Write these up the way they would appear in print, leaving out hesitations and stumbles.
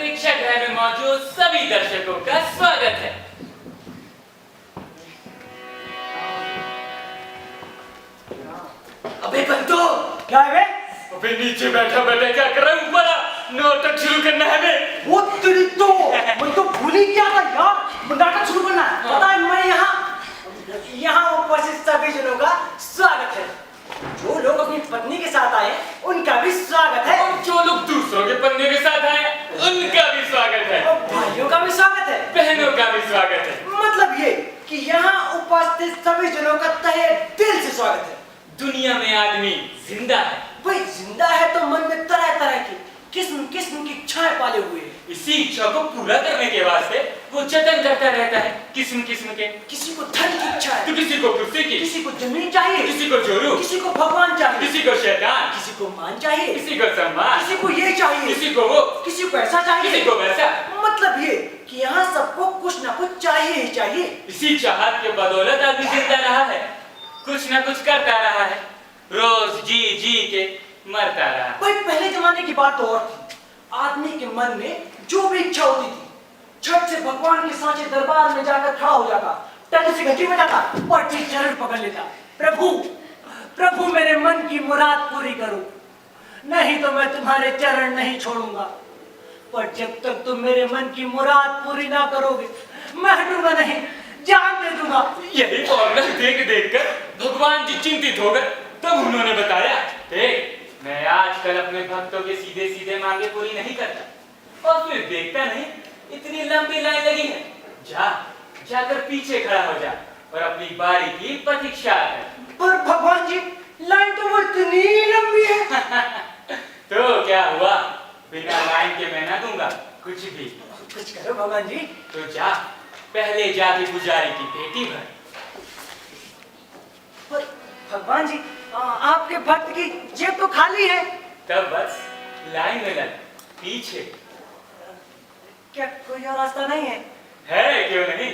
प्रेक्षागृह में मौजूद सभी दर्शकों का स्वागत है। अबे बंदो, क्या है? अबे नीचे बैठा बैठा क्या कर रहा है? ऊपर आ, नाटक शुरू करना है बे। वो तेरी तो मैं तो भूल ही गया था यार, नाटक शुरू करना है। पता है मैं यहाँ उपस्थित सभी जनों का स्वागत है। जो लोग अपनी पत्नी के साथ आए उनका भी स्वागत है, और जो लोग दूसरों के पत्नी के साथ आए उनका भी स्वागत है, और भाइयों का भी स्वागत है, बहनों का भी स्वागत है। मतलब ये कि यहाँ उपस्थित सभी जनों का तहे दिल से स्वागत है। दुनिया में आदमी जिंदा है, भाई जिंदा है तो मन में तरह तरह की किस्म किस्म की इच्छाएं पाले हुए हैं। इसी इच्छा को पूरा करने के वास्ते वो जतन करता रहता है किस्म किस्म के। किसी को धन की इच्छा है, तो किसी को कुर्सी की, किसी को जमीन चाहिए, किसी को जोरू, किसी को भगवान चाहिए, किसी को शैतान, किसी को मान चाहिए, किसी को सम्मान, किसी को ये चाहिए, किसी को वो, किसी को ऐसा चाहिए, किसी को वैसा। मतलब ये कि यहाँ सबको कुछ ना कुछ चाहिए ही चाहिए। इसी चाहत के बदौलत आदमी जिंदा रहा है, कुछ ना कुछ करता रहा है, रोज जी जी के मरता रहा। भाई पहले जमाने की बात तो और थी। आदमी के मन में जो भी इच्छा होती थी, झट से भगवान के सांचे दरबार में जाकर खड़ा हो जाता, टन से घंटी बजाता और चरण पकड़ लेता। प्रभु प्रभु मेरे मन की मुराद पूरी करो, नहीं तो मैं तुम्हारे चरण नहीं छोड़ूंगा। पर जब तक तुम मेरे मन की मुराद पूरी ना करोगे मैं हटूंगा नहीं, जान दे दूंगा। यही फॉर्मूला देख देख कर भगवान जी चिंतित हो गए। तब उन्होंने बताया, देख मैं आजकल अपने भक्तों के सीधे सीधे मांगे पूरी नहीं करता, और फिर देखता नहीं इतनी लंबी लाइन लगी है, जाकर पीछे खड़ा हो जा और अपनी बारी की प्रतीक्षा कर। पर भगवान जी लाइन तो वो इतनी लंबी है। तो क्या हुआ, बिना लाइन के मैं ना दूंगा कुछ भी। कुछ करो भगवान जी। तो जा, पहले जाके पुजारी की पेटी भर। पर भगवान जी आपके भक्त की जेब तो खाली है। तब बस लाइन में लग, पीछे। क्या कोई और रास्ता नहीं है? है क्यों नहीं,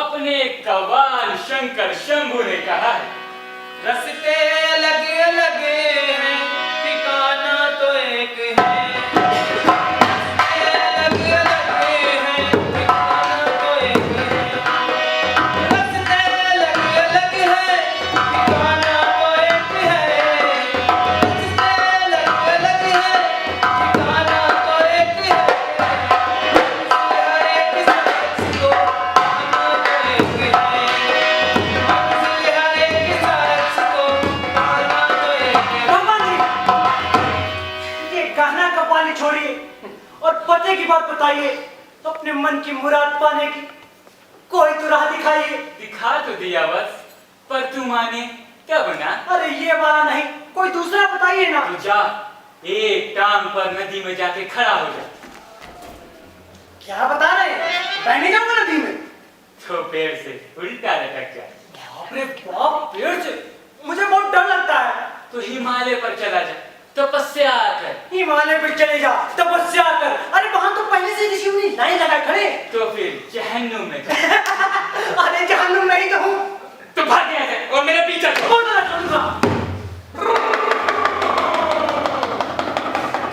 अपने कव्वाल शंकर शंभू ने कहा है, रस्ते लगे लगे हैं ठिकाना तो एक है। पते की बात बताइए, अपने मन की मुराद पाने की कोई तो राह दिखाइए। दिखा तो दिया बस, पर तू माने तब ना। अरे ये वाला नहीं, कोई दूसरा बताइए ना। तो जा, एक टांग पर नदी में जाके खड़ा हो जा। क्या बता रहे हैं, मैं नहीं जाऊंगा नदी में। तो पेड़ से उल्टा लटक जा। बाप रे बाप, पेड़ से मुझे बहुत डर लगता है। तो हिमालय पर चला जा, तपस्या कर। हिमालय पे चले जा, तपस्या कर। अरे वहां तो पहले से ऋषि मुनि लाइन लगा खड़े। तो फिर जहन्नुम में जा। अरे जहन्नुम नहीं कहूं तो भाग यहाँ से और मेरे पीछे चल। वो तो ना चलूंगा।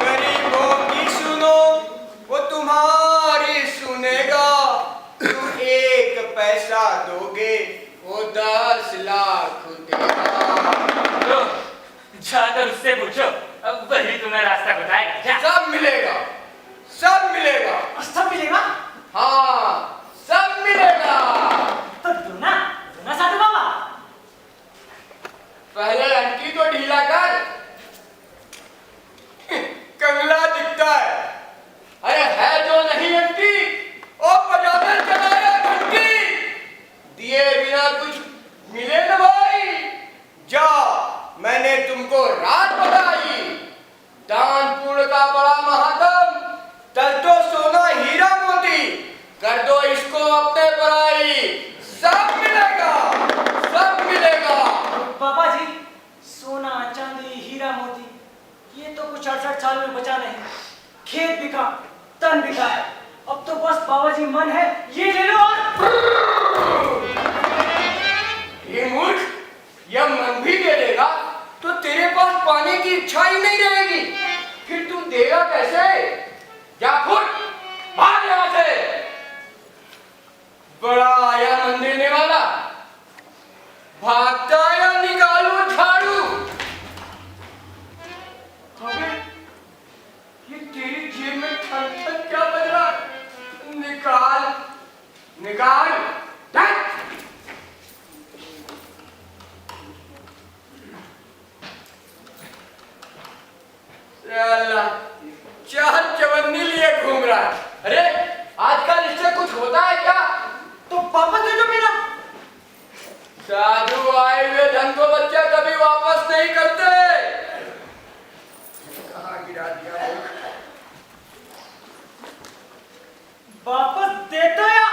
गरीबों की सुनो, वो तुम्हारी सुनेगा। तुम 1 पैसा दोगे, वो 10 लाख देगा। जाकर उससे पूछो, अब वही तुम्हें रास्ता बताएगा। जा। सब मिलेगा, सब मिलेगा। सब मिलेगा? हाँ सब मिलेगा। तो दूना साधु बाबा। पहले लड़की को ढीला कर, कंगला दिखता है। अरे है जो नहीं अंटी, ओ बजाने चलाया घंटी। दिए बिना कुछ मिले न भाई। जा, मैंने तुमको रात बताई, दान पुण्य का बड़ा महात्म। तल तो सोना हीरा मोती, कर दो इसको अपने पराई। सब मिलेगा, सब मिलेगा। बाबा जी, सोना चांदी हीरा मोती ये तो कुछ 68 साल में बचा नहीं। खेत बिका, तन बिका, अब तो बस बाबा जी मन है ये ले लो। और ये मूर्ख, यह मन भी दे देगा तो तेरे पास पाने की इच्छा ही नहीं रहेगी। फिर तू देगा कैसे? जा फुट, निकाल ढक। अल्लाह चार चवन्नी लिए घूम रहा है। अरे आजकल इससे कुछ होता है क्या? तो पापा दे दो मेरा। साधु आए हुए धन को बच्चे कभी वापस नहीं करते। कहाँ गिरा दिया? वापस दे दो या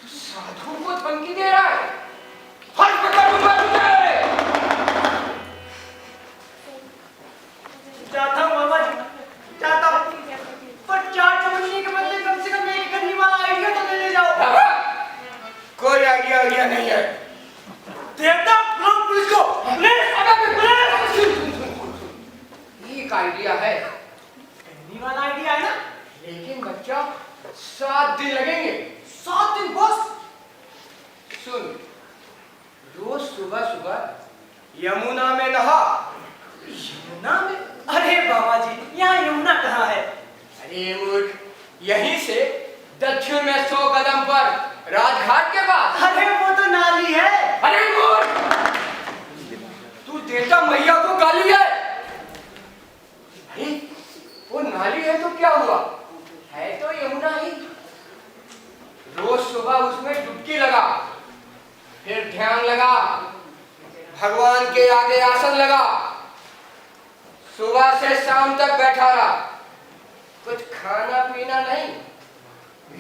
साधु को धमकी दे रहा है। हट पकड़ तुझे। जाता हूँ मामा जी, जाता हूँ। पर चार चवन्नी के बदले कम से कम एक करने वाला आइडिया तो दे ले जाओ। कोई आइडिया नहीं है। देवता बुलाओ पुलिस को। एक आइडिया है। करने वाला आइडिया है ना? लेकिन बच्चा 7 दिन लगेंगे। 7 दिन बस। सुन, रोज सुबह सुबह यमुना में नहा। यमुना में? अरे बाबा जी, यहाँ यमुना कहाँ है? अरे मूर्ख, यहीं से दक्षिण में 100 कदम पर राजघाट के पास। अरे वो तो नाली है। अरे मूर्ख, तू देवता मैया को गाली है। अरे वो नाली है तो क्या हुआ, है तो यमुना ही। रोज सुबह उसमें डुबकी लगा, फिर ध्यान लगा, भगवान के आगे आसन लगा, सुबह से शाम तक बैठा रहा। कुछ खाना पीना नहीं।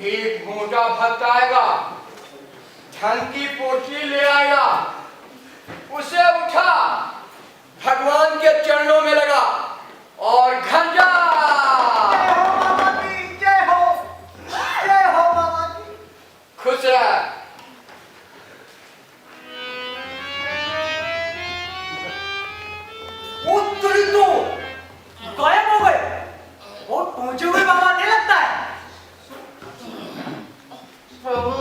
एक मोटा भक्त आएगा, धन की पोटली ले आएगा, उसे उठा, भगवान के चरणों में लगा और घर जा। जय हो बाबा जी, जय हो, जय हो बाबा जी। खुश रह। वो तुरी तो गायब हो गए। वो पहुंचे हुए बाबा नहीं लगता है। प्रभु,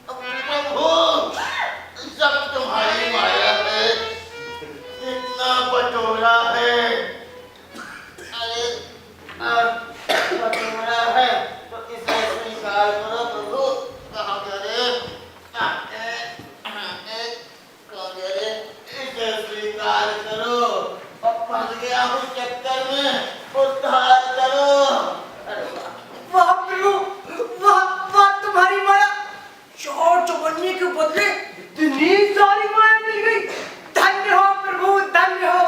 प्रभु, सब तुम्हारी माया है। इतना बटोरा है। अरे बटोरा है तो इसे स्वीकार करो प्रभु। कहाँ करे? इसे स्वीकार करो। अब फंस गया हूँ चक्कर में, उद्धार करो। अरे वाह प्रभु, वाह वाह, तुम्हारी माया। चार चवन्नी के बदले इतनी सारी माया मिल गई। धन्य हो प्रभु, धन्य हो।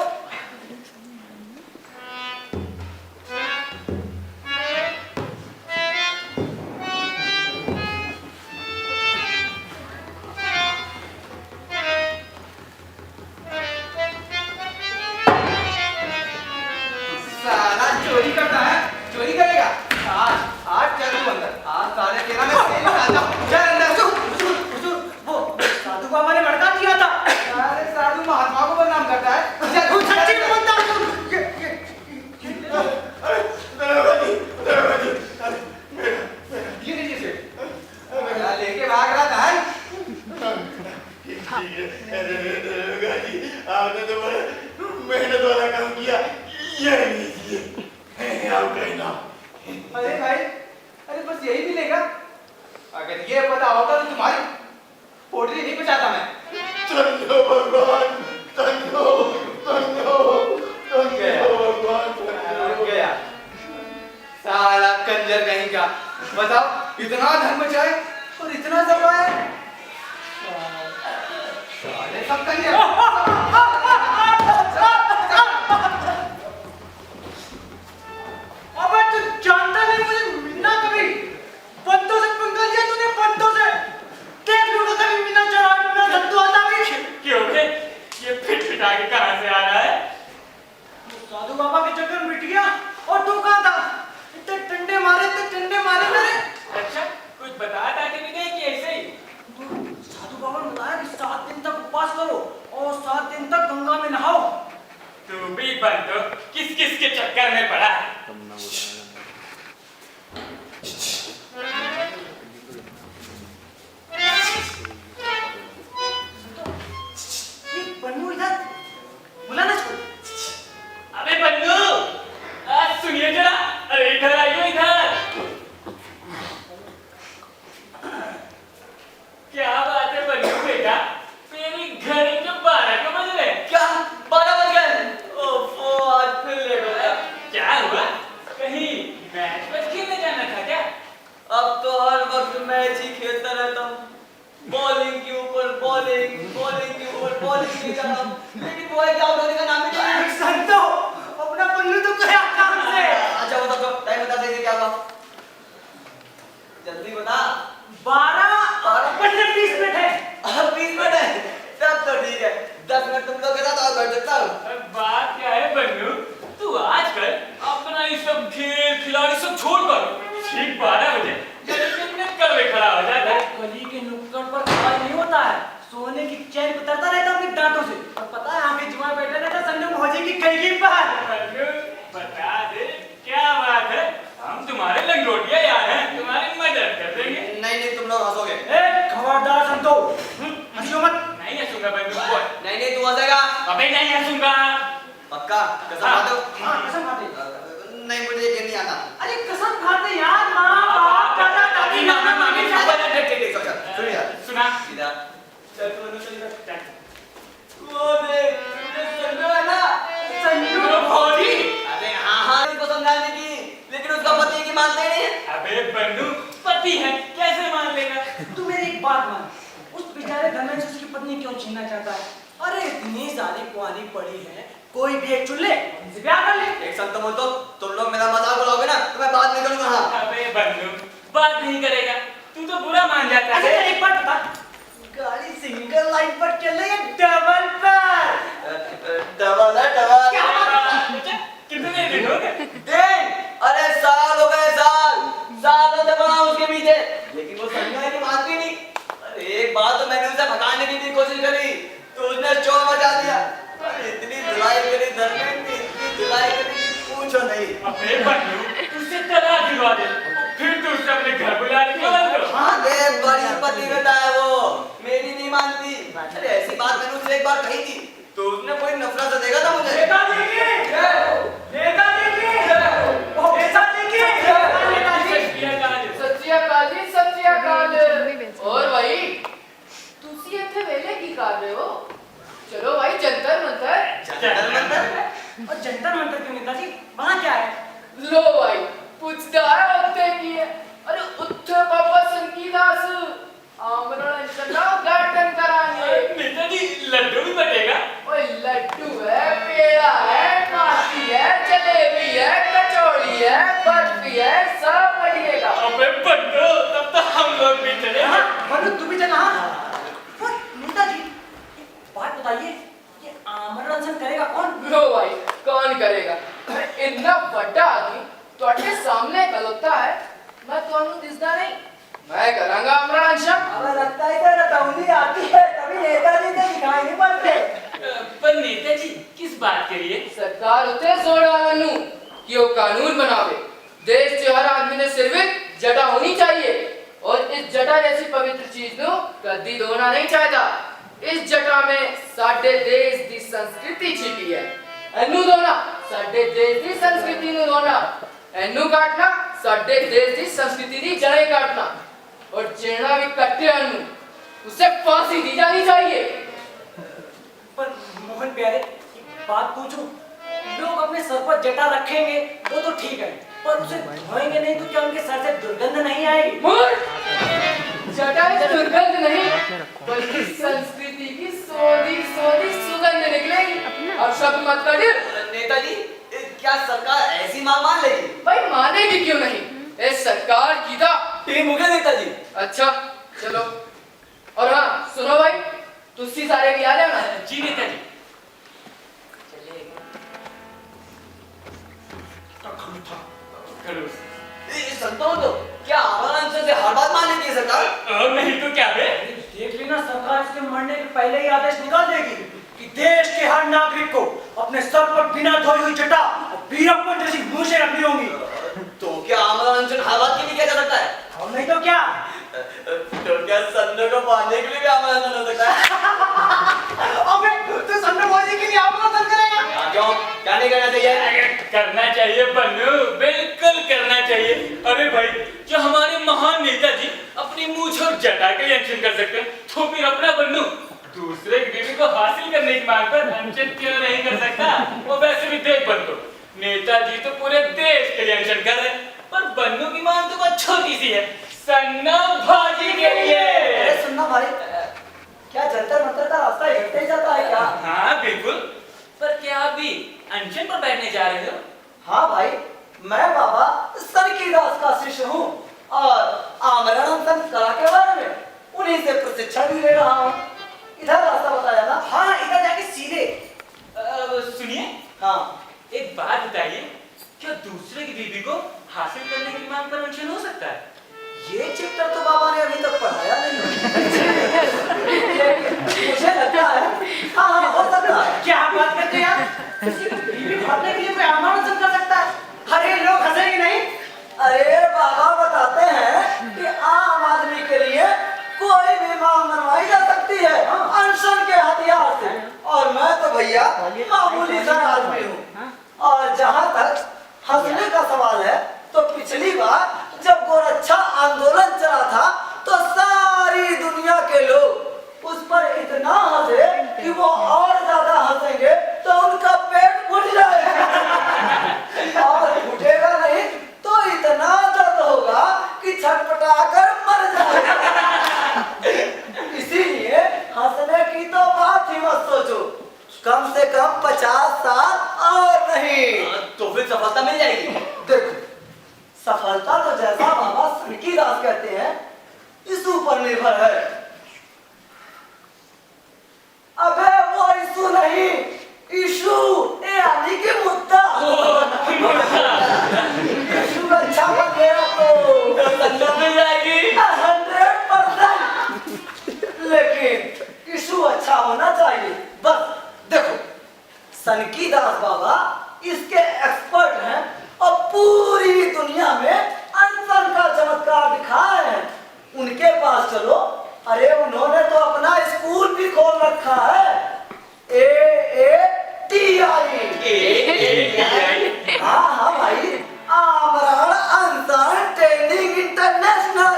साला चोरी करता है, चोरी करेगा। आज चल तू अंदर। आज साले तेरा मैं तेल खाता हूँ। चल अंदर। वो साधु बाबा ने भड़का दिया था। अरे साधु महात्मा को बदनाम करता है। चल तू सच्ची में बोलता हूँ। ये लीजिए से। लेके भाग रहा था। आपने तो बड़ा मेहनत वाला काम किया। ये लीजिए, आप कहना। अरे भाई, अरे बस यही मिलेगा। अगर ये पता होता तो तुम्हारी पोटली नहीं बचाता मैं। धन्यो भगवान, धन्यो, धन्यो, धन्यो भगवान, धन्यो। गया साला कंजर कहीं का। बताओ, इतना धन बचाए और इतना जमाए। साले सब कंजर। अबे तू जानता नहीं मुझे मिलना कभी। पंतों से पंगा लिया तूने, पंतों से। देख लूंगा कभी मिलना चला ना धत्तू आता भी। क्यों बे? ये फिट आगे कहाँ से आ रहा है? साधु बाबा के चक्कर में मिट गया। और तू कहाँ था? इतने टंडे मारे मेरे। अच्छा, कुछ बताया था कि नहीं कि ऐसे ही? साधु बाबा ने बताया कि 7 दिन तक उपवास करो और 7 दिन बॉल ही नहीं जाता लेकिन वो एक आउट होने का नाम ही नहीं ले संतो अपना पल्लू तो गया काम से। अच्छा बता दो टाइम बता दीजिए क्या हुआ जल्दी बता 12:20 मिनट है। अब 20 मिनट है तब तो ठीक है 10 मिनट तुम लोग के साथ और बैठ सकता हूँ अब बात क्या है बन्नू, तू आजकल अपना ये सब खेल खिलाड़ी सब छोड़कर ठीक 12 बजे निकल में खड़ा हो जाता है। गली के नुक्कड़ पर खड़ा नहीं होता है, सोने की चैन उतरता रहता अपनी दांतों से। और पता है आगे जुआ बैठा रहता संजू भौजी की कई पर। बन्नू बता दे क्या बात है, हम तुम्हारे लंगोटिया यार हैं, तुम्हारी मदद कर देंगे। नहीं तुम लोग हंसोगे ए खबरदार संतो, हंसियो मत। नहीं हंसूंगा बन्नू, बोल। नहीं तू हंसेगा अबे नहीं हंसूंगा। पक्का कसम खा दो हाँ कसम खाते। नहीं मुझे यकीन नहीं आता अरे कसम खाते यार, माँ बाप दादा दादी नाना मामी ठीक सुन यार सुना सीधा चल तू मनु चल इधर वो देख मुझे संजू है ना संजू भौजी। अरे हाँ उसको समझाने की लेकिन उसका पति की मानते नहीं है अबे बन्नू पति है कैसे मान लेगा। तू मेरी एक बात मान, उस बेचारे धर्मेंद्र से उसकी पत्नी क्यों छीनना चाहता है? अरे इतनी सारी कुआरी पड़ी है, कोई भी एक चुन ले, उनसे ब्याह कर ले। एक संत बोल तो तुम लोग मेरा मजाक उड़ाओगे ना तो मैं बात नहीं करूंगा हाँ अबे बन्नू बात नहीं करेगा, तू तो बुरा मान जाता अच्छा है। एक बात बता, गाड़ी सिंगल लाइन पर चले या डबल पर? डबल है डबल क्या अच्छा, कितने दिन हो गए? दिन अरे साल हो गए सालों से बना उसके पीछे लेकिन वो संजय की मानती नहीं अरे एक बात तो मैंने उसे भगाने की भी कोशिश करी तो उसने शोर मचा दिया अरे इतनी धुलाई करी धर्मेंद्र ने इतनी धुलाई करी कि पूछो नहीं अबे बन्नू उससे तलाक दिलवा दे, फिर तू उसे अपने घर बुला ले करो। हाँ दे बड़ी पतिव्रता है वो मेरी नहीं मानती अरे ऐसी बात मैंने उसे एक बार कही थी तो उसने कोई नफरत से देखा था मुझे नेता देखिए, नेता देखिए, नेता देखिए, ਸਤਿ ਸ਼੍ਰੀ ਅਕਾਲ और भाई ਤੁਸੀਂ ਇੱਥੇ ਵੇਲੇ ਕੀ ਕਰ ਰਹੇ ਹੋ चलो भाई जंतर मंतर जंतर मंतर और जंतर मंतर क्यों नेताजी, वहाँ क्या है? लो भाई ਪੁੱਛਦਾ ਹੈ ਉੱਥੇ ਕੀ ਹੈ अरे ਉੱਥੇ ਬਾਬਾ ਸੰਗੀਦਾਸ आमरण चला उद्घाटन कराएंगे नेताजी लड्डू भी बटेगा। ओए लड्डू है पेड़ा है माटी है जलेबी है कचौड़ी है बर्फी है सब बढ़िएगा अबे बन्नू तब तो हम लोग भी चले। हाँ, मनु तू भी चला। हाँ वो नेताजी एक बात बताइए, ये आमरण अनशन करेगा कौन? लो भाई कौन करेगा इतना बड़ा आदमी ਤੁਹਾਡੇ सामने खलोता है मैं ਤੁਹਾਨੂੰ दिसदा नहीं मैं करांगा आमरण अनशन हमें लगता है कि रतौली आती है तभी नेताजी से दिखाई नहीं पड़ते। पर नेताजी किस बात के लिए? सरकार उते जोर वालों कि वो कानून बनावे देश के हर आदमी ने सिर विच जटा होनी चाहिए और इस जटा जैसी पवित्र चीज नु कदी धोना नहीं चाहता इस जटा में साडे देश दी संस्कृति छिपी है एनु धोना साडे देश दी संस्कृति नु धोना एनु काटना साडे देश दी संस्कृति दी जड़ें काटना और जेड़ा भी कट्टे एनु उसे फांसी दी जानी चाहिए पर मोहन प्यारे एक बात पूछूं, लोग अपने सर पर जटा रखेंगे वो तो ठीक है, पर उसे धोएंगे नहीं तो क्या उनके सर से दुर्गंध नहीं आएगी? मूर्ख जटा से दुर्गंध नहीं बल्कि संस्कृति की सोधी सोधी सुगंध निकलेगी अब शब्द मत कर नेताजी क्या सरकार ऐसी मां मान लेगी भाई मानेगी क्यों नहीं इस सरकार की था टीम हो गया नेताजी अच्छा चलो और हाँ सुनो भाई तुसी सारे भी आ जाना जी नेताजी। खड़ूस। संतो तो क्या आमरण अनशन से हर बात मान लेती है सरकार और नहीं तो क्या बे? देख लेना सरकार इसके मरने के पहले ही आदेश निकाल देगी कि देश के हर नागरिक को अपने सर पर बिना धोई हुई जटा और वीरप्पन जैसी मूछें रखनी होंगी। तो क्या आमरण अनशन हर बात के लिए किया जा सकता है और नहीं तो क्या? तो क्या संतो को मारने के लिए भी आमरण अनशन हो सकता है अबे तू संतो भौजी के लिए आमरण अनशन करेगा? क्यों क्या नहीं करना चाहिए करना चाहिए बन्नू, बिल्कुल करना चाहिए। अरे भाई जो हमारे महान नेताजी अपनी मूंछ और जटा के लिए अनशन कर सकते हैं तो फिर अपना बन्नू दूसरे की बीवी को हासिल करने की मांग पर अनशन क्यों नहीं कर सकता? वो वैसे भी देख बन्नू, नेताजी तो पूरे देश के लिए अनशन कर रहे हैं पर बन्नू की मांग तो बहुत छोटी सी है, सन्ना भाजी के लिए। अरे सुनना भाई, क्या जंतर मंतर का रास्ता इकट्ठे ही जाता है क्या? हाँ बिल्कुल। पर क्या आप भी अनशन पर बैठने जा रहे हो? हाँ भाई, मैं बाबा सनकीदास का शिष्य हूँ और आमरण अनशन कला के बारे में उन्हीं से प्रशिक्षण भी ले रहा हूँ। इधर रास्ता बताया ना? हाँ, इधर जाके सीधे। सुनिए, हाँ, एक बात बताइए, क्या दूसरे की बीवी को हासिल करने की मांग पर अनशन हो सकता है? ये चैप्टर तो बाबा ने अभी तक पढ़ाया नहीं मुझे लगता है हाँ हाँ हो सकता है। क्या बात करते हैं आप? किसी को बीवी भागने के लिए कोई आमरण कर सकता है? अरे लोग हंसेंगे नहीं? अरे बाबा बताते हैं कि आम आदमी के लिए कोई भी मांग मनवाई जा सकती है अनशन के हथियार से। और मैं तो भैया मामूली सा आदमी हूँ। और जहाँ तक हंसने का सवाल है तो पिछली बार जब गोरक्षा आंदोलन चला था तो सारी दुनिया के लोग उस पर इतना हंसे कि वो और ज्यादा हंसेंगे तो उनका पेट फूट जाएगा और फूटेगा नहीं तो इतना दर्द होगा कि छटपटाकर मर जाएगा। इसीलिए हंसने की तो बात ही मत सोचो, कम से कम 50 साल और नहीं। तो फिर सफलता मिल जाएगी। देखो, सफलता तो जैसा बाबा सनकीदास कहते हैं इस ऊपर निर्भर है। अबे वो यीशु नहीं, यीशु यानी कि मुद्दा। यीशु अच्छा बन गया तो सफलता मिल जाएगी 100%। लेकिन यीशु अच्छा होना चाहिए। बस देखो, सनकीदास बाबा इसके एक्सपर्ट हैं और पूरी दुनिया में अनशन का चमत्कार दिखाए हैं। उनके पास चलो। अरे उन्होंने तो अपना स्कूल भी खोल रखा है, AATI। हाँ भाई, आमरण अनशन ट्रेनिंग इंटरनेशनल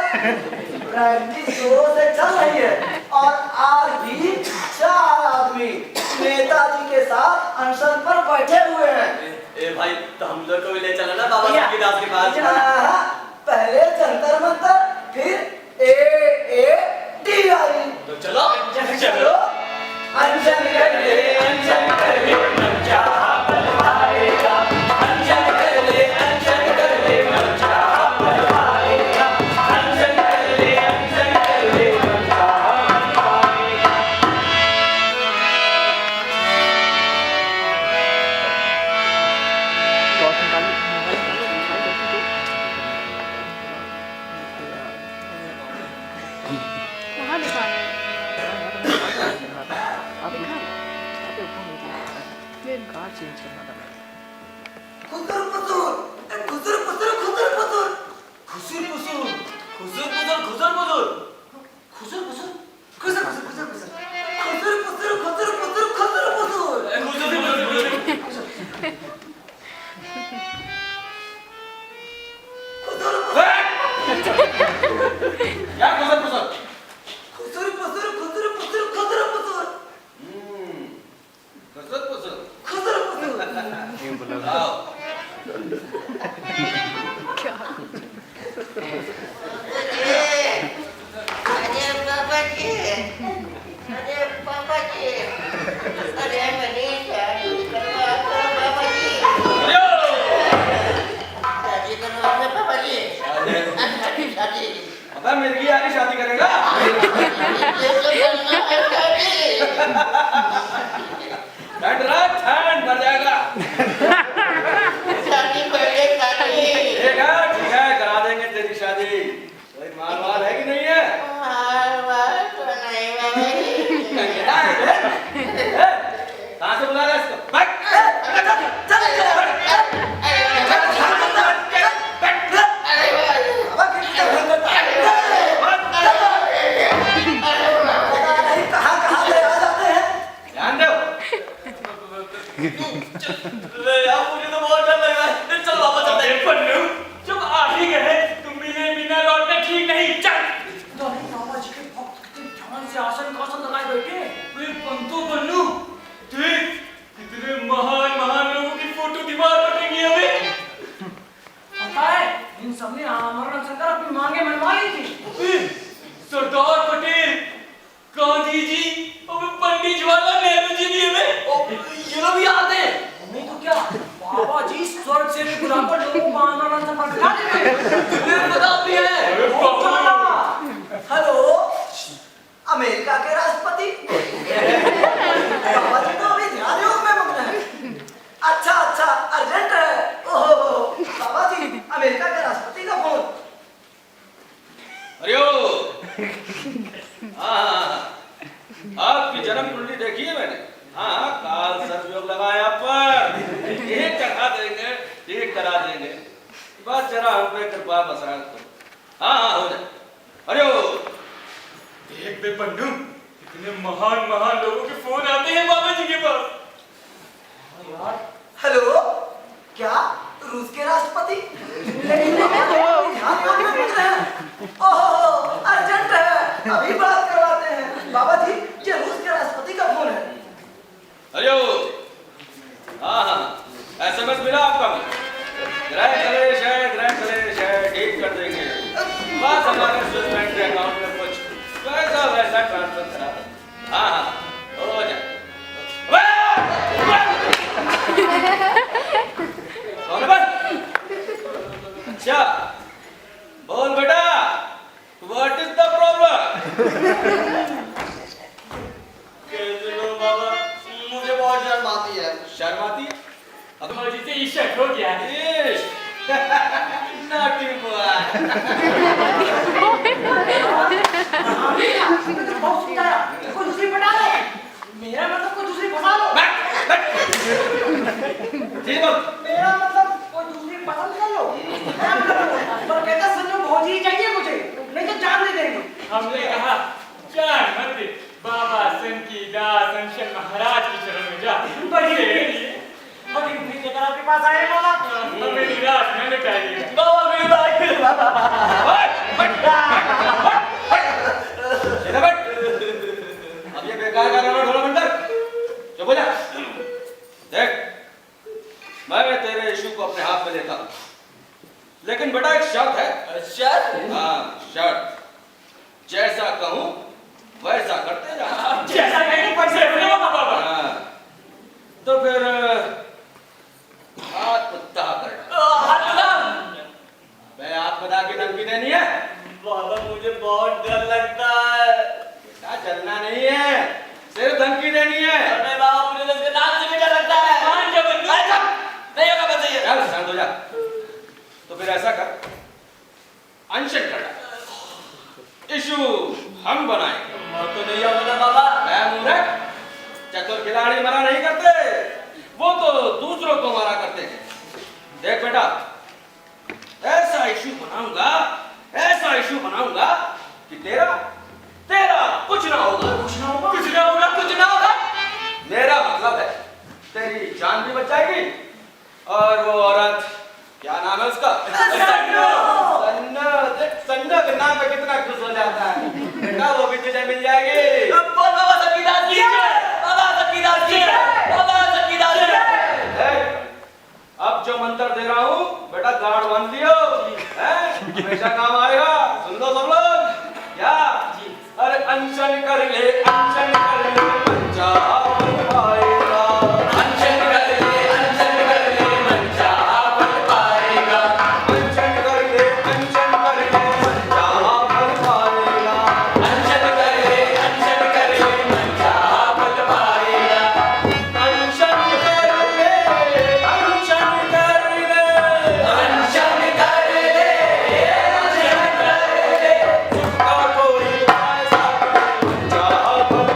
प्रैक्टिस जोरों से चल रही है। और आज भी 4 आदमी नेताजी के साथ अनशन पर बैठे हुए हैं। ए भाई, तो हम लोग को भी ले चला ना बाबा सनकीदास के पास। पहले जंतर मंतर फिर AATI। तो चलो चलो। अनशन कर ले मन चाहा पल पाएगा। अनशन कर ले मन चाहा पल पाएगा। अनशन कर ले मन चाहा पल पाएगा। वहाँ दिखाना है। खुसुर पुसुर, खुसुर पुसुर, खुसुर पुसुर, खुसुर पुसुर, खुसुर पुसुर, खुसुर पुसुर, खुसुर पुसुर, खुसुर पुसुर, खुसुर पुसुर, खुसुर पुसुर, खुसुर पुसुर, खुसुर पुसुर, खुसुर पुसुर। क्या खुसुर पुसुर? खुसुर पुसुर, खुसुर पुसुर, खुसुर पुसुर, खुसुर पुसुर। खुसुर पुसुर। आओ। अरे पापा जी, अरे पापा जी, अरे मेरी शादी करवा दो पापा जी। शादी करवा दो पापा जी। शादी। अबे मिर्गी यारी शादी करेगा? ठंड रात ठंड मर जाएगा। शादी पहले शादी। ठीक है करा देंगे तेरी शादी। कोई माल वाल है कि नहीं है? मार तो नहीं कहाँ से बुला रहा है इसको? भाग! कहाँ ले आ जाते हैं? ध्यान दो। यार मुझे तो बहुत डर लग रहा है। चल वापस चलते हैं। पन्नू, जब आ ही गए तुम मिले बिना लौटना ठीक नहीं। चल। बाबा जी के भक्त कितने ध्यान से आसन कासन लगाए बैठे। वे पंतु पन्नू, देख कितने महान महान लोगों की फोटो दीवार पर टंगी है वे। पता है, इन सब ने आमरण अनशन कर अपनी मांगे मनवा ली थी। सरदार पटेल, गांधी जी और पंडित जवाहरलाल नेहरू जी भी हमें ये लोग भी आते हैं। नहीं तो क्या बाबा जी स्वर्ग से भी बुलाकर लोगों को आंदोलन से भड़का देंगे। तुम्हें पता भी है। अरे बाबा हेलो, अमेरिका के राष्ट्रपति। बाबा जी तो अभी ध्यान योग में मग्न है। अच्छा अच्छा, अर्जेंट है। ओहो बाबा जी, अमेरिका के राष्ट्रपति का फोन। अरे ओ हाँ, आपकी जन्म कुंडली देखी है मैंने। हाँ, काल सर्वयोग लगाया पर एक चढ़ा देंगे, एक करा देंगे। बस जरा हम पे कृपा बसा करो। हाँ हो जाए। अरे ओ देख बे पंडू, इतने महान महान लोगों के फोन आते हैं बाबा जी के पास। हेलो, क्या रूस के राष्ट्रपति? लेकिन ध्यान योग में मग्न है। ओहो अर्जेंट है, अभी बात करवाते हैं। बाबा जी, ये रूस के राष्ट्रपति का फोन है। अरे ओ हाँ, SMS मिला आपका मुझे। ग्रह कलेश है, ठीक कर देंगे। बस हमारे स्विस बैंक के अकाउंट में कुछ पैसा वैसा ट्रांसफर करा दो। हाँ हो जाए। कौन है बस? अच्छा, बोल बेटा, what is the problem? कैसे हो बाबा? मुझे बहुत शर्म आती है। शर्म आती है? अब बाबा जी से इश्क हो गया है। इश्क। Naughty boy। बहुत समझाया, कोई दूसरी पटा लो। मेरा मतलब कोई दूसरी फंसा लो। ठीक बोल। मेरा मतलब कोई दूसरी पसंद कर लो। पर कहता संजो बहुत ही चाहिए मुझे, नहीं तो जान दे देंगे। हमने कहा जान मत दे, बाबा सन की दास अंशन महाराज की शरण में जा। बढ़िया। और इतनी लेकर आपके पास आए बाबा। हमें निराश न लटाइए। बाबा मेरी बात कर। सीधा बैठ। अब ये बेकार का रबड़ ढोला बंदर, चुप हो जा। देख, मैं तेरे इशू को अपने हाथ में लेता हूँ, लेकिन बेटा एक शर्त है। शर्त? हाँ शर्त, जैसा कहूँ वैसा करते जा। जैसा कहेंगे पैसे अपने बाबा। हाँ, तो फिर हाथ कुत्ता कर। मैं हाथ बता के धमकी देनी है? बाबा मुझे बहुत डर लगता है। बेटा जलना नहीं है, सिर्फ धमकी देनी है। अरे बाबा मुझे तो इसके नाम से भी डर लगता है। मान जा बंदू। नहीं होगा बस ये। चल शांत हो जा। तो फिर ऐसा कर, अनशन कर डाल। इशू हम बनाएंगे। मौत तो नहीं होगा ना बाबा। मैं मूर्ख, चतुर खिलाड़ी मना नहीं करते, वो तो दूसरों को मारा करते हैं। देख बेटा, ऐसा इशू बनाऊंगा कि तेरा कुछ ना होगा। मेरा मतलब है तेरी जान भी बच जाएगी, और वो औरत, क्या नाम है उसका? सन्नो के नाम पे कितना खुश हो जाता है बेटा, वो भी तुझे मिल जाएगी। बाबा सकीदास जी, बाबा सकीदास जी, बाबा सकीदास जी। अब जो मंत्र दे रहा हूँ बेटा, गार्ड बांध लियो, हमेशा काम आएगा। सुन लो सब लोग। क्या? अरे अनशन कर ले, मंचा पाएगा। अनशन कर ले मंचा पल पाएगा। अनशन कर ले मंचा पल पाएगा। अनशन कर ले मंचा पल पाएगा। अनशन कर ले उसका कोई ऐसा मंचा पल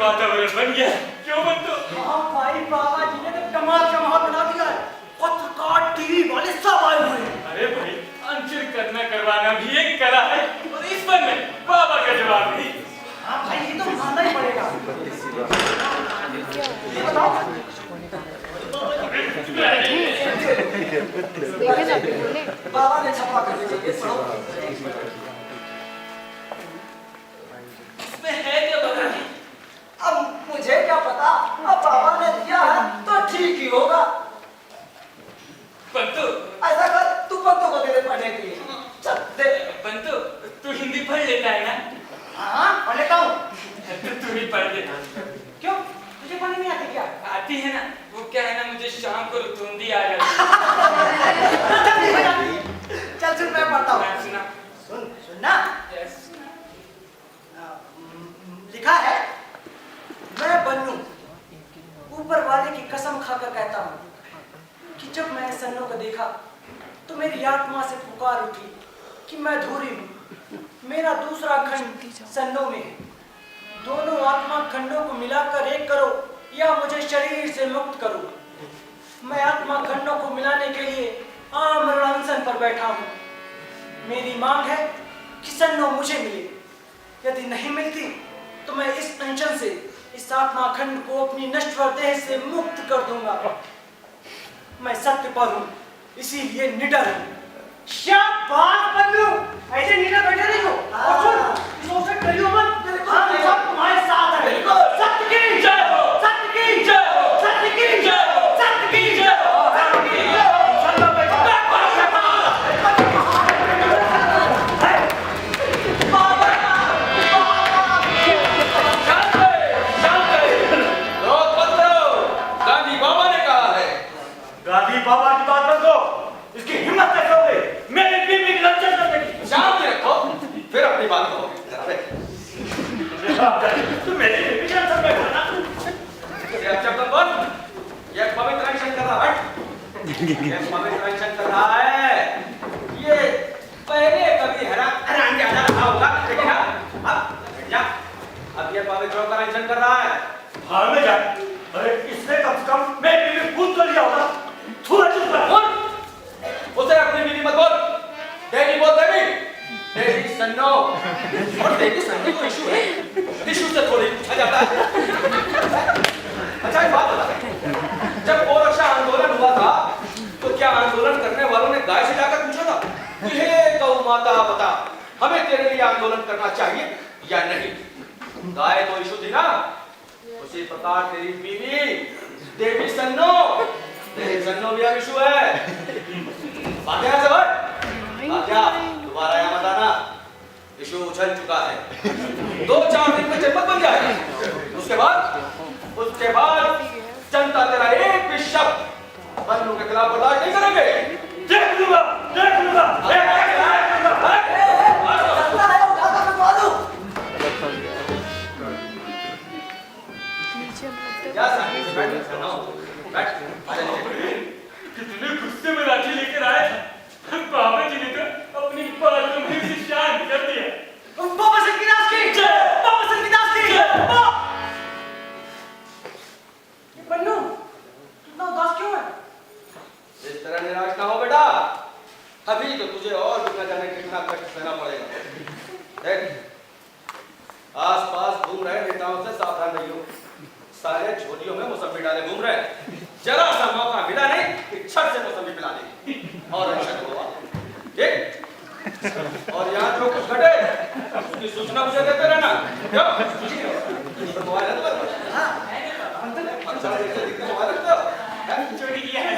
वातावरण बन गया, क्यों बंटू? हाँ भाई, बाबा जी ने तो कमाल का माहौल बना दिया है। पत्रकार, टीवी वाले सब आए हुए हैं। अरे भाई, अंचल करना करवाना भी एक कला है, और इस पर में बाबा का जवाब नहीं। हाँ भाई, ये तो मानना ही पड़ेगा। ये बताओ, देखे ना बोले। बाबा ने छपा कर दिया, इसमें है क्या बाबा जी? अब मुझे क्या पता, अब बाबा ने दिया है तो ठीक ही होगा। बंटू, ऐसा कर, तू बंतों को दे दे पढ़ने के लिए। चल दे। बंटू, तू हिंदी पढ़ लेता है ना? हाँ, पढ़ लेता हूँ। तो तू ही पढ़ ले। क्यों, तुझे पढ़ने नहीं आती क्या? आती है ना, वो क्या है ना, मुझे शाम को रुतुंदी आ जाती चल सुन, मैं पढ़ता हूँ। है। सुना? सुनना। Yes. लिखा है, मैं बन्नू ऊपर वाले की कसम खाकर कहता हूँ कि जब मैंने सन्नो को देखा तो मेरी आत्मा से पुकार उठी कि मैं धूरी हूँ। मेरा दूसरा खंड सन्नो में है। दोनों आत्मा खंडों को मिलाकर एक करो या मुझे शरीर से मुक्त करो। मैं आत्मा खंडों को मिलाने के लिए आमरण अनशन पर बैठा हूँ। मेरी मांग है कि सन्नो मुझे मिले। यदि नहीं मिलती तो मैं इस अनशन से इस आत्मा खंड को अपनी नश्वर देह से मुक्त कर दूंगा। मैं सत्य पर हूँ, इसीलिए निडर हूँ। शाबाश बन्नू, ऐसे निडर बैठे नहीं हो। और सुन, सोच करियो मत, हम सब तुम्हारे साथ हैं। सत्य की जय हो, सत्य की जय हो, सत्य की जय हो, सत्य की जय हो, सत्य की जय हो। चलो बेटा, गांधी बाबा ने कहा है। गांधी बाबा की बात कर दो। इसकी हिम्मत कैसे हो गई मेरी बीवी की लज्जत करने की? शांति रखो, फिर अपनी बात कहो। तू मेरी बीवी की लज्जत में करना। ये अब जब तक बोल, ये पवित्र अनशन कर रहा है। ये पवित्र अनशन कर रहा है। ये पहले कभी हैरान ज्यादा रहा होगा, लेकिन अब ये पवित्र होकर अनशन कर रहा है। भाग में जा। अरे इसने कम से कम मेरी बीवी खुद कर लिया होगा। थोड़ा चुप कर। उसे अपनी बीवी मत बोल, देवी बोल। देवी, देवी सन्नो। और देवी सन्नो को इशू है, इशू से थोड़ी पूछा जाता है। अच्छा एक बात बता, जब गोरक्षा आंदोलन हुआ था तो क्या आंदोलन करने वालों ने गाय से जाकर पूछा था कि हे गौ माता बता, हमें तेरे लिए आंदोलन करना चाहिए या नहीं? गाय तो इशू थी ना। उसी प्रकार तेरी बीवी देवी सन्नो, देवी सन्नो भी अब इशू है। बात यहाँ से भाई, क्या दोबारा यहाँ मत आना। इशू उछल चुका है, 2-4 दिन में जनमत बन जाएगा। उसके बाद जनता तेरा एक भी शब्द बन्नू के खिलाफ बर्दाश्त नहीं करेंगे। देख लूंगा, देख लूंगा। कितने गुस्से में लाठी लेकर आए थे। बाबा जी ने तो अपनी बातों में से शांत कर दिया। बाबा संगीदास की जय, बाबा संगीदास की जय। बन्नू, कितना उदास क्यों है? इस तरह निराश ना हो बेटा, अभी तो तुझे और भी न जाने कितना कष्ट सहना पड़ेगा। देख, आसपास घूम रहे नेताओं से सावधान रहियो। सारे झोलियों में मौसमी डाले घूम रहे, जरा सा मौका मिला नहीं कि छट से मौसमी पिला दी और अनशन हुआ। ठीक? और यहाँ जो कुछ घटे उसकी सूचना मुझे देते रहना। क्यों? मोबाइल है तुम्हारे पास? मोबाइल रखते हो? चोरी किया है।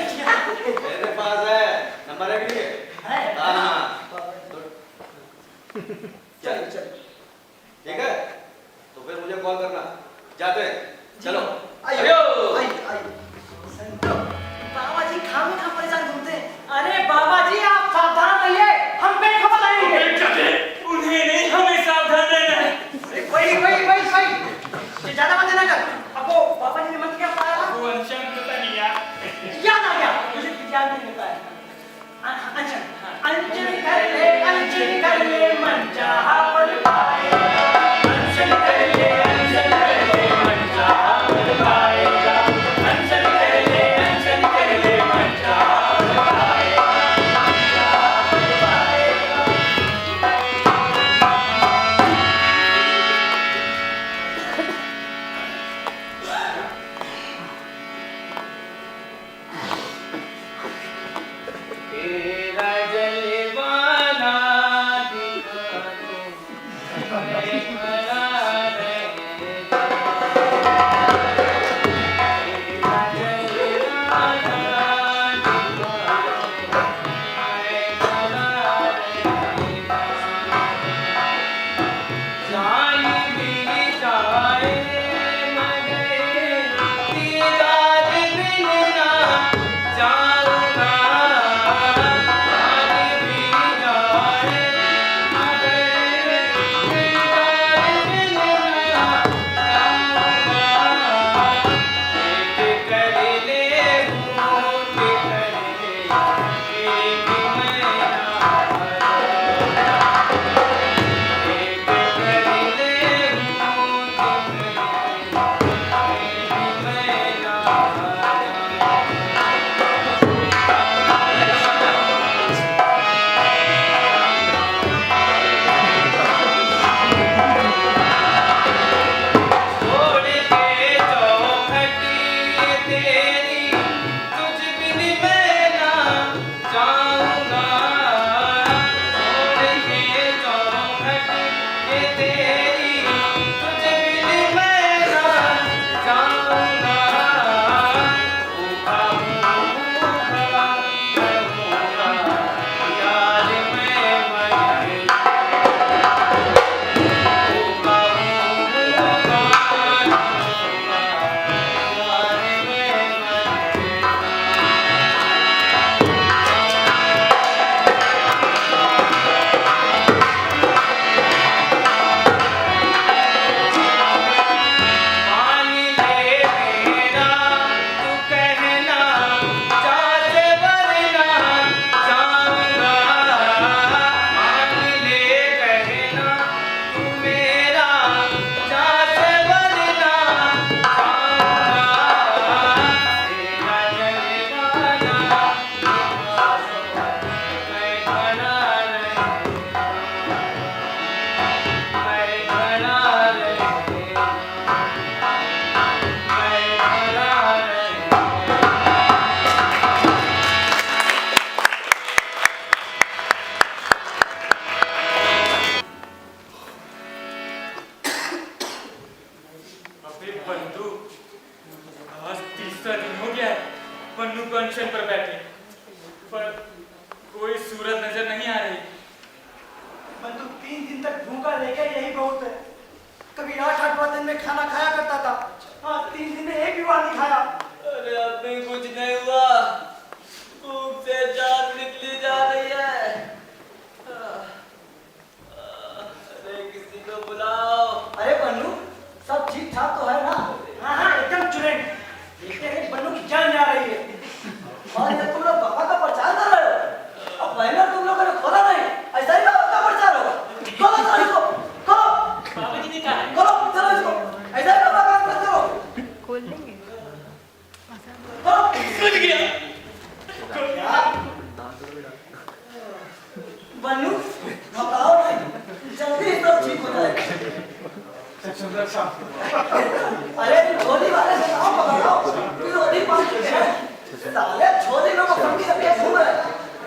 मेरे पास है, नंबर है कि नहीं है? हाँ। चल चल, ठीक है? तो फिर मुझे कॉल करना। जाते हैं, चलो। आइए, आइए। बाबा जी खाम में परेशान घूमते हैं। अरे बाबा जी आप सावधान रहिए, हम बेखबर रहेंगे। उन्हें नहीं, हमें सावधान रहना है। वही ज्यादा बातें ना कर। अब वो बाबा जी ने मत क्या बताया था? वो अनशन पता नहीं याद आ गया, मुझे याद नहीं होता है। अंचन कर ले मन चाहा पल पाए। अंचन कर ले मन दिन तक भूखा लेके यही बहुत है। कभी 8-8 दिन में खाना खाया करता था, आज 3 दिन में एक भी बार नहीं खाया। अरे अब भी कुछ नहीं हुआ, भूख से जान निकली जा रही है। अरे किसी को बुलाओ। अरे बन्नू, सब ठीक ठाक तो है ना? हाँ एकदम चुरेंट। देखते हैं बन्नू की जान जा रही है। और ये तुम लोग बाबा का प्रचार कर रहे हो। अब बैनर तुम लोगों ने खोला नहीं, ऐसा ही बाबा का प्रचार होगा। खोलो चलो इसको, खोलो। बाबा जी ने कहा है खोलो चलो इसको, ऐसा ही बाबा का प्रचार करो। खोल देंगे। खोलो। सूझ गया। बन्नू, बताओ नहीं, जल्दी सब ठीक हो जाएगा। अरे झोली वाले से कहो बताओ, विरोधी पार्टी के हैं। साले झोली में मक्खन की रखे घूम रहे,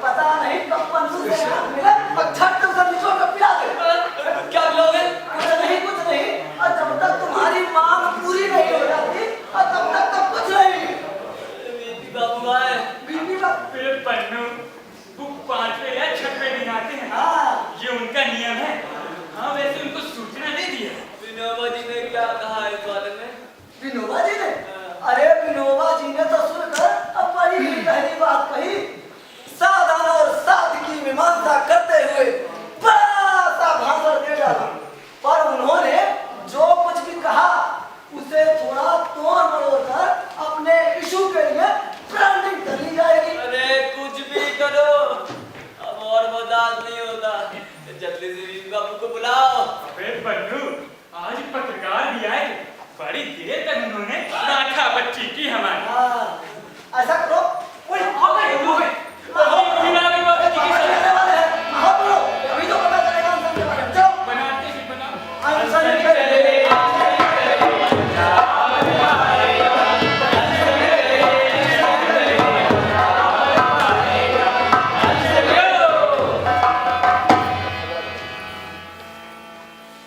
पता नहीं कब बन्नू से हाथ मिले और झट से उसे निचोड़ कर पिला दे। क्या लोगे? कुछ नहीं, और जब तक तुम्हारी मांग पूरी नहीं हो जाती, और तब तक तो कुछ नहीं। बीबी बाबू आए। बीबी का फिर पन्नू वो 5वें या 6वें दिन आते हैं। हाँ, ये उनका नियम है। हाँ वैसे उनको सूचना दे दी है। विनोबा जी ने क्या कहा इस बारे में? विनोबा जी ने? अरे विनोबा जी ने तो सुनकर अब बड़ी ही पहली बात कही। सावधान और साध की मीमांसा करते हुए बड़ा सा भाषण दे डाला, पर उन्होंने जो कुछ भी कहा उसे थोड़ा तोड़ मरोड़ कर अपने इशू के लिए ब्रांडिंग कर ली जाएगी। अरे कुछ भी करो, अब और बर्दाश्त नहीं होता। जल्दी से बीबी बाबू को बुलाओ। अबे पन्नू, आज पत्रकार भी आए। बड़ी देर तक उन्होंने नाथा बच्ची की हमारी। हाँ, ऐसा करो, कोई और नहीं बोलोगे। हम बिना भी बाबा जी की करने वाले हैं, हाँ बोलो, अभी तो पता चलेगा हम सबके बारे में। चलो, बनाते ही बनाओ।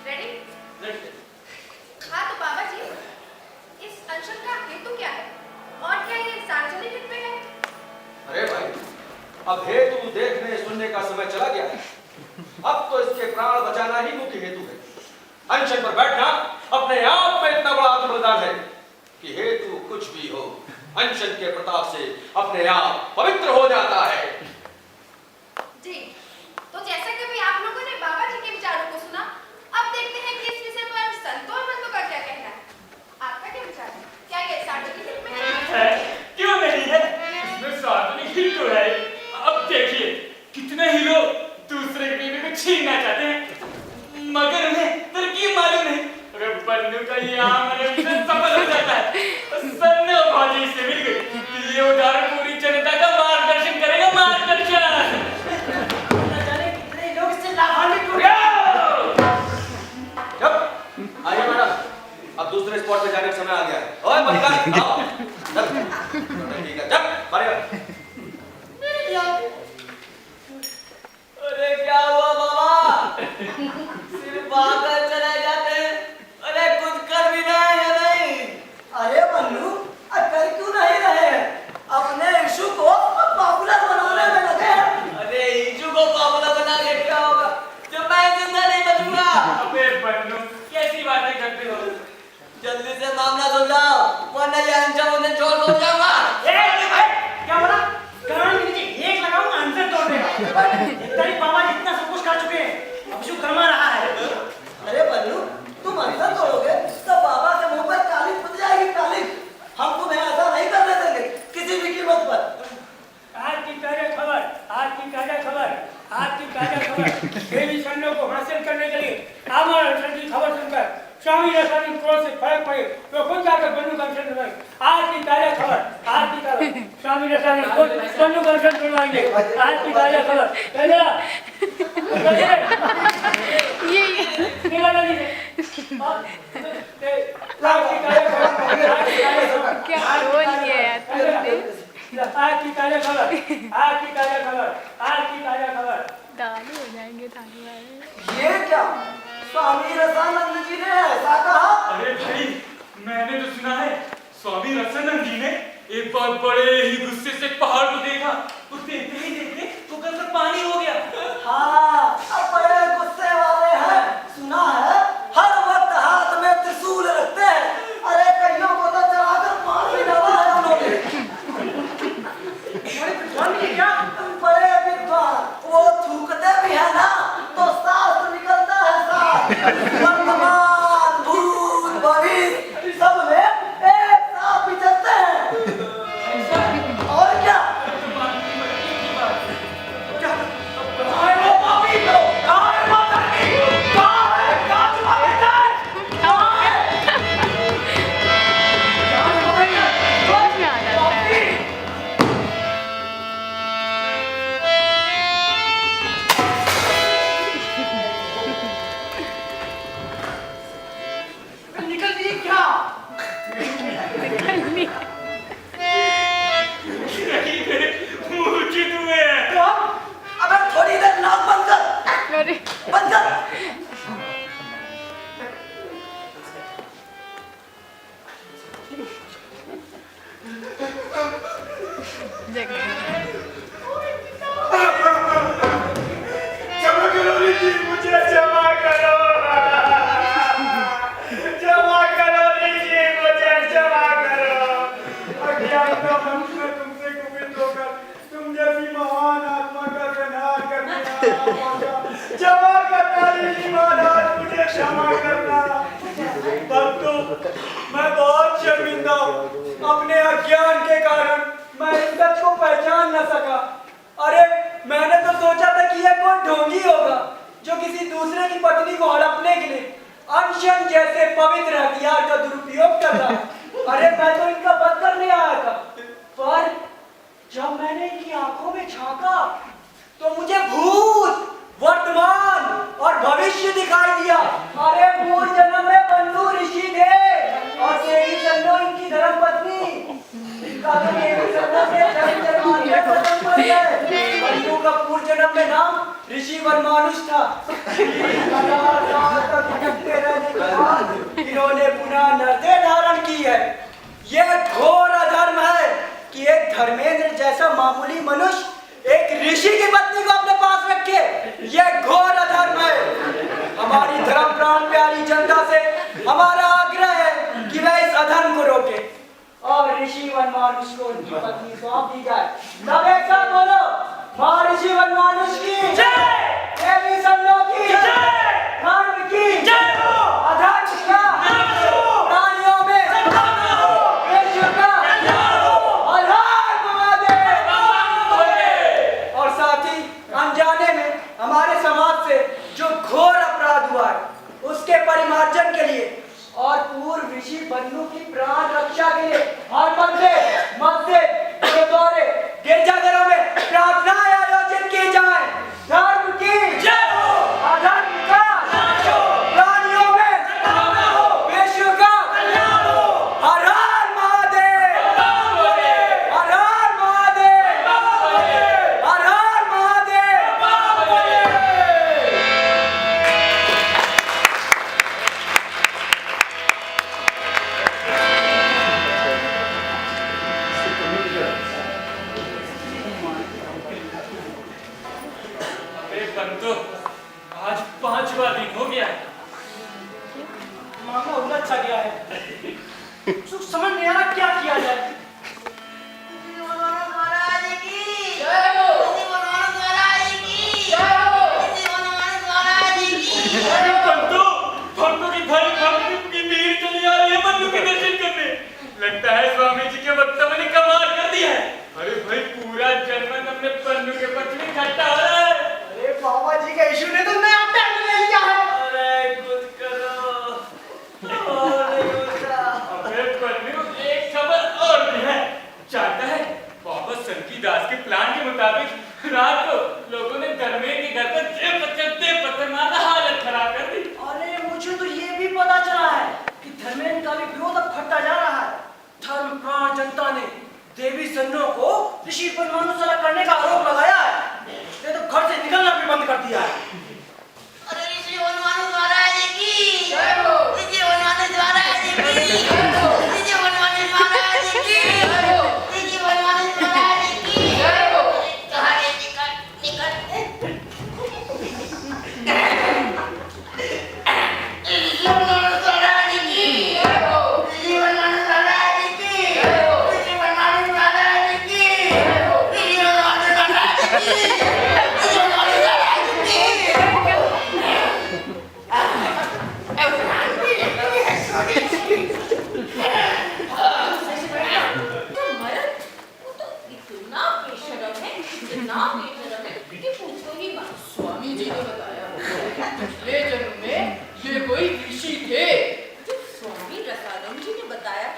रेडी? हाँ तो बाबा जी, इस अनशन का हेतु क्या है? और क्या ये सार्वजनिक हित में है? अरे भाई, अब हेतु देखने सुनने का समय चला गया है। अब तो इसके प्राण बचाना ही मुख्य हेतु है। अनशन पर बैठना अपने आप में इतना बड़ा आत्मबलिदान है कि हेतु कुछ भी हो, अनशन के प्रताप से अपने आप पवित्र हो जाता है। जी, तो जैसा कभी आप लोगों ने बाबा जी के विचारों को सुना, अब देखते हैं कि इस विषय पर संतों और बंधुओं का क्या कहना है। आपका क्या विचार है? क्या ये सार्वजनिक हित में है? क्यों नहीं है? इसमें सार्वजनिक हित तो है। अब देखिए कितने ही लोग दूसरे की बीवी को छीनना चाहते हैं, मगर उन्हें तरकीब मालूम नहीं। अगर बन्नू का ये आमने मिशन सफल हो जाता है, सन्ने और भाजी से मिल गई, ये उदाहरण पूरी जनता का मार्गदर्शन करेगा। मार्गदर्शन न जाने कितने लोग इससे लाभान्वित हो गए। आइए मैडम, अब दूसरे स्पॉट पे जाने का समय आ गया है। ओए मलिका, आओ। ठीक है, चल, बारी। अरे क्या हुआ बाबा? सिर्फ आकर चले जाते हैं, अरे कुछ कर भी रहे हैं या नहीं? अरे बन्नू, कर क्यों नहीं रहे हैं? अपने इशू को पॉपुलर बनाने में लगे हैं। अरे इशू को पॉपुलर बना के क्या होगा जब मैं जिंदा नहीं बचूंगा? अबे बन्नू, कैसी बातें करते हो? जल्दी से मामला सुलझाओ, वरना ये अनशन उन्हें छोड़ हो जाऊंगा। क्या बोला? कान के नीचे एक लगाऊंगा, आंसर तोड़ देगा। तेरी बाबा जितना सब कुछ कर चुके हैं, अब इशू गरमा रहा है। अरे बन्नू, तुम आंसर तोड़ोगे तो बाबा के मुंह पर कालिक फट जाएगी, कालिक। हम तुम्हें ऐसा नहीं करने देंगे किसी भी कीमत पर। आज की ताजा खबर, आज की ताजा खबर, आज की ताजा खबर। देवी सन्नों को हासिल करने के लिए आमर अनशन की खबर सुनकर स्वामी रसायन क्रोध से फर्क पड़े तो खुद जाकर बन्नू का अनशन करवाएंगे। आज की ताजा खबर, आज की खबर, स्वामी रसायन खुद बन्नू का अनशन करवाएंगे। आज की ताजा खबर, चला ये निकल जल्दी से। आज की ताजा खबर, आज की ताजा खबर, क्या बोल दिया यार तुमने? आज की ताजा खबर, आज की ताजा खबर, आज की ताजा खबर। दालू हो जाएंगे थाली वाले। ये क्या? स्वामी रसानंद जी ने ऐसा कहा? अरे भाई, मैंने तो सुना है स्वामी रसानंद जी ने एक बार बड़े ही गुस्से से पहाड़ को देखा, तो देखते ही देखते तो गल का पानी हो गया। हाँ, अब बड़े गुस्से वाले हैं। क्षमा करना ऋषि महाराज, मुझे क्षमा करना। भक्तों, मैं बहुत शर्मिंदा हूँ। अपने अज्ञान के कारण मैं इस सच को पहचान न सका। अरे मैंने तो सोचा था कि यह कोई ढोंगी होगा जो किसी दूसरे की पत्नी को हड़पने के लिए अनशन जैसे पवित्र हथियार का दुरुपयोग कर रहा है। अरे मैं तो इनका वध करने आया था, पर जब मैंने इनकी आंखों में झांका तो मुझे भूत, वर्तमान और भविष्य दिखाई दिया। अरे पूर्व जन्म में बंधु ऋषि थे और देवी सन्नो इनकी धर्म पत्नी। इनका तो देवी सन्नो से जन्म जन्मांतर पसंद पड़ गए। बंधु का पूर्व जन्म में नाम ऋषि वनमानुष था। 1000 साल तक भटकते रहने के बाद इन्होंने पुनः नर्दे धारण की है। यह घोर अधर्म है कि एक धर्मेंद्र जैसा मामूली मनुष्य एक ऋषि की पत्नी को अपने पास रखे। यह घोर अधर्म है। हमारी धर्म प्राण प्यारी जनता से हमारा आग्रह है कि वह इस अधर्म को रोके और ऋषि वनमानुष को उनकी पत्नी सौंप दी जाए। सब एक साथ बोलो, महर्षि वनमानुष की जय, देवी सन्नो की जय, धर्म की जय, अधर्म का नाश हो, प्राणियों में सद्भावना हो, विश्व का कल्याण हो, हर हर महादेव। और साथ ही अनजाने में हमारे समाज से जो घोर अपराध हुआ है उसके परिमार्जन के लिए और पूर्व ऋषि बन्धु की प्राण रक्षा के लिए हर मंदिर, मस्जिद, गुरुद्वारे, गिरजाघरों में प्रार्थनाएं आयोजित की जाए। धर्म की जय हो, अधर्म का नाश हो, प्राणियों में सद्भावना हो, विश्व का कल्याण हो। हर हर महादेव, हर हर महादेव, हर हर महादेव। अबे बंधु, आज 5वां दिन हो गया है। मामला उलझ सा गया है। कुछ समझ नहीं आ रहा क्या किया जाए। महाराज की जय हो। महाराज की जय हो। महाराज की अरे बंधु, भक्तों की भारी भक्ति की भीड़ चली आ रही है बंधु के दर्शन करने। लगता है स्वामी जी के वक्तव्य ने कमाल कर दिया है। अरे भाई, पूरा जनमन अपने बंधु के पक्ष में इकट्ठा हो रहा है। अरे बाबा जी का इशू ने तो नया टैग ले लिया है। अरे कुछ करो। और नहीं होता। अबे बंधु, एक खबर और भी है। जानता है, बाबा सनकी दास के प्लान के मुताबिक रात को लोगों ने धर्मेंद्र के घर पर दे पत्थर मारना हालत खराब कर दी। अरे मुझे तो ये भी पता चला है कि धर्मेंद्र का भी विरोध अब घटता जा रहा है। धर्म प्राण जनता ने देवी सन्नो को ऋषि वनमानुष से अलग करने का आरोप लगाया है। ये तो घर से निकलना भी बंद कर दिया है। अरे ऋषि वनमानुष महाराज की जय हो। ऋषि वनमानुष महाराज की जय हो। ऋषि वनमानुष महाराज की जय हो। ऋषि वनमानुष महाराज की जय हो। कहाँ है? निकल ऋषि वनमानुष महाराज की जय हो। ऋषि वनमानुष महाराज की जय हो। ऋषि वनमानुष महाराज की जय हो। ऋषि वनमानुष महाराज की ऋषि वनमानुष महाराज की तो मर्द, वो तो इतना बेशरम है कि पूछो ही मत। स्वामी जी ने बताया पिछले जन्म में ये कोई ऋषि थे। जब स्वामी रसानंद जी ने बताया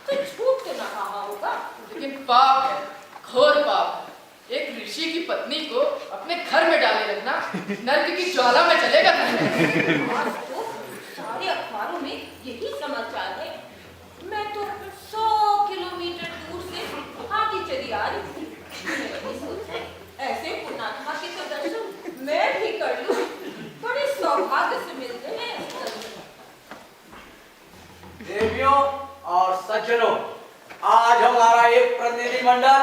तो झूठ तो ना कहा होगा। लेकिन पाप है, घोर पाप है। एक ऋषि की पत्नी को अपने घर में डाले रखना नरक की ज्वाला में चलेगा नहीं। आज तो सारे अखबारों में यही समाचार है। मैं तो 100 किलोमीटर दूर से हाथी चली आ रही थी। मैंने सोचा ऐसे पुण्यात्मा के तो दर्शन मैं भी कर लूं। बड़े सौभाग्य से मिलते हैं इस दर्शन। देवियों और सज्जनों, आज हमारा एक प्रतिनिधिमंडल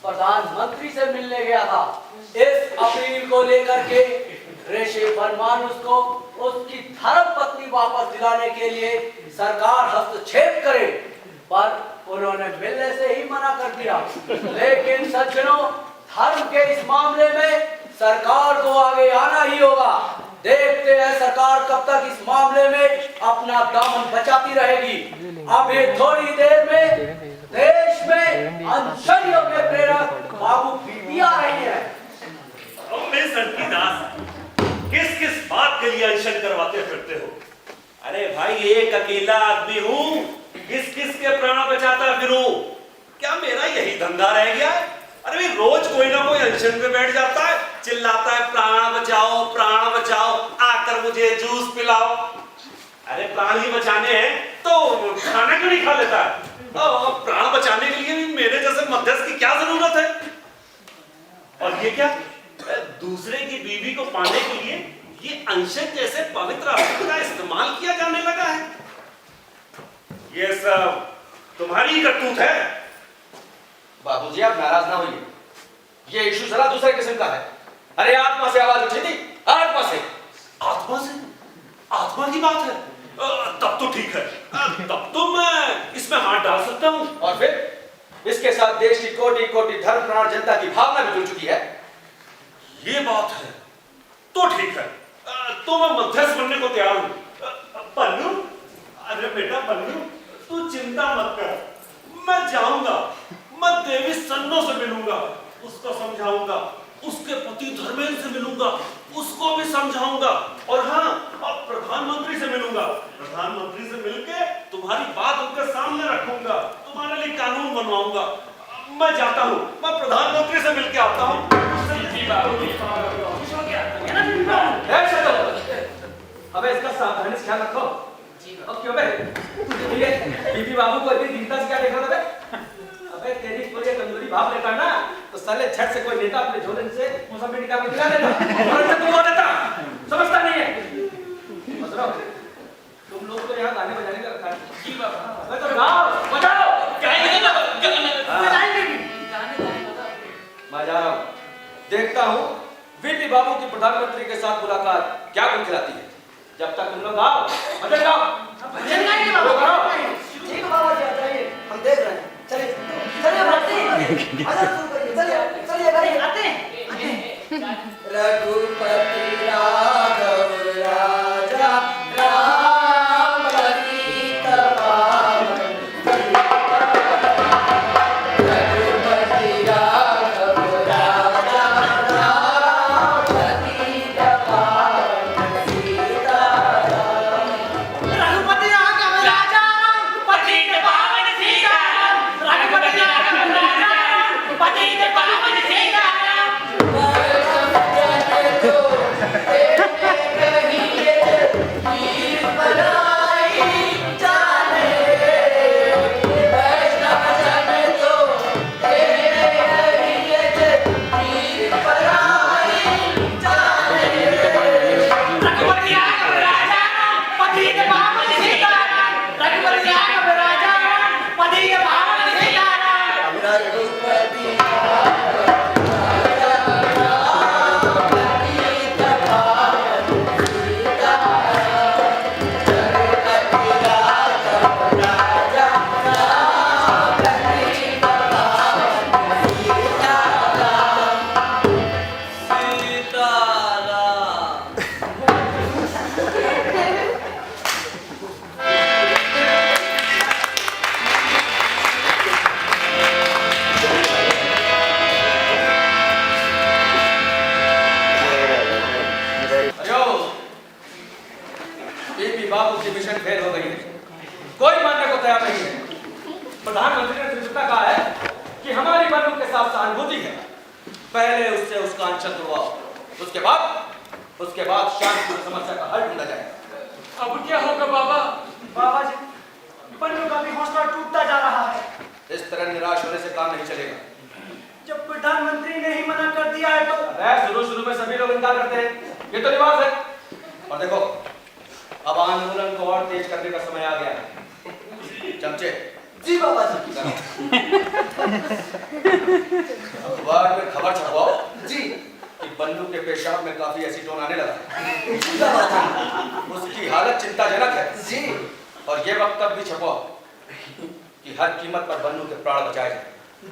प्रधानमंत्री से मिलने गया था। इस अपील को लेकर के ऋषि वनमानुष को उसकी धर्म पत्नी वापस दिलाने के लिए सरकार हस्तक्षेप करे, पर उन्होंने मिलने से ही मना कर दिया। लेकिन सज्जनों, धर्म के इस मामले में सरकार को आगे आना ही होगा। देखते हैं सरकार कब तक इस मामले में अपना दामन बचाती रहेगी। अभी थोड़ी देर में देश में अनशनियों के प्रेरक बाबू बीपी आ रही है। किस किस बात के लिए अनशन करवाते फिरते हो? अरे भाई एक अकेला आदमी हूँ, किस किस के प्राण बचाता फिरूं? क्या मेरा यही धंधा रह गया है? अरे भाई रोज कोई ना कोई अनशन पे बैठ जाता है, चिल्लाता है प्राण बचाओ, आकर मुझे जूस पिलाओ। अरे प्राण ही बचाने हैं तो खाना क्यों नहीं खा लेता है? प्राण बचाने के लिए भी मेरे जैसे मध्यस्थ की क्या जरूरत है? और ये क्या, दूसरे की बीवी को पाने के लिए ये अनशन जैसे पवित्र अस्त्र का इस्तेमाल किया जाने लगा है? ये सब तुम्हारी ही करतूत है। बाबूजी आप नाराज ना होइए, ये इशू जरा दूसरे किस्म का है। अरे आत्मा से आवाज उठी थी, आत्मा से। आत्मा की बात है? तब तो ठीक है, तब तो मैं इसमें हाथ डाल सकता हूँ। और फिर इसके साथ देश की कोटि कोटि धर्म प्राण जनता की भावना भी जुड़ चुकी है। ये बात है तो ठीक है, तो मैं मध्यस्थ बनने को तैयार हूँ। पन्नू, अरे बेटा पन्नू, तू चिंता मत कर, मैं जाऊंगा, मैं देवी सन्नो से मिलूंगा, उसको समझाऊंगा, उसके पति धर्मेंद्र से मिलूंगा, उसको भी समझाऊंगा, और हाँ, अब प्रधानमंत्री से मिलूंगा। प्रधानमंत्री से मिलके तुम्हारी बात उनके सामने रखूंगा, तुम्हारे लिए कानून बनवाऊंगा। मैं जाता हूँ, मैं प्रधानमंत्री से मिलके आता हूँ। अबे इसका सावधानी से ख्याल रखो। अब क्यों बे? बीबी बाबू को इतनी दीनता से क्या देख रहा था बे? अबे तेरी पूरी कमजोरी भाप लेता ना, तो साले झट से कोई नेता अपने झोले से मौसमी निकाल के दिला देता, और तू बोल देता, समझता नहीं है। मजरो, तुम लोग तो यहाँ गाने बजाने का रखा है। जी बाबा। अबे तो गाओ, बजाओ। मैं जा रहा हूँ, देखता हूँ वीपी बाबू की प्रधानमंत्री के साथ मुलाकात क्या कुछ खिलाती है। जब तक तुम लोग आओ, भजन गाओ। भजन गाएंगे बाबा। ठीक है बाबा जी, आइए, हम देख रहे हैं। चलिए चलिए बढ़ते चलिए चलिए गाड़ी आते हैं। रघुपति राघव राजा राम पतित पावन, रघुपति राघव राजा राम पतित पावन सीताराम। रघुपति राघव राजा पतित पावन सीताराम, रघुपति राघव राजा पतित पावन सीताराम। बाबू की मिशन फेल हो गई है, कोई मानने को तैयार नहीं है। प्रधानमंत्री ने त्रिपुरा कहा है कि हमारी बन्नू के साथ सहानुभूति है, पहले उससे उसका अनशन तोड़वाओ, उसके बाद शांति समस्या का हल ढूंढा जाएगा। अब क्या होगा बाबा? बाबा जी, बन्नू का भी हौसला टूटता जा रहा है। इस तरह निराश होने से काम नहीं चलेगा। जब प्रधानमंत्री ने ही मना कर दिया है तो शुरू में सभी लोग इनकार करते हैं, ये तो रिवाज है। और देखो, अब आंदोलन को और तेज करने का समय आ गया है। चमचे। जी बाबा जी। अखबार में खबर छपवाओ जी कि बन्नू के पेशाब में काफी एसीटोन आने लगा। जी बाबा जी। उसकी हालत चिंताजनक है। जी। और ये वक्तव्य भी छपवाओ कि हर कीमत पर बन्नू के प्राण बचाए जाए।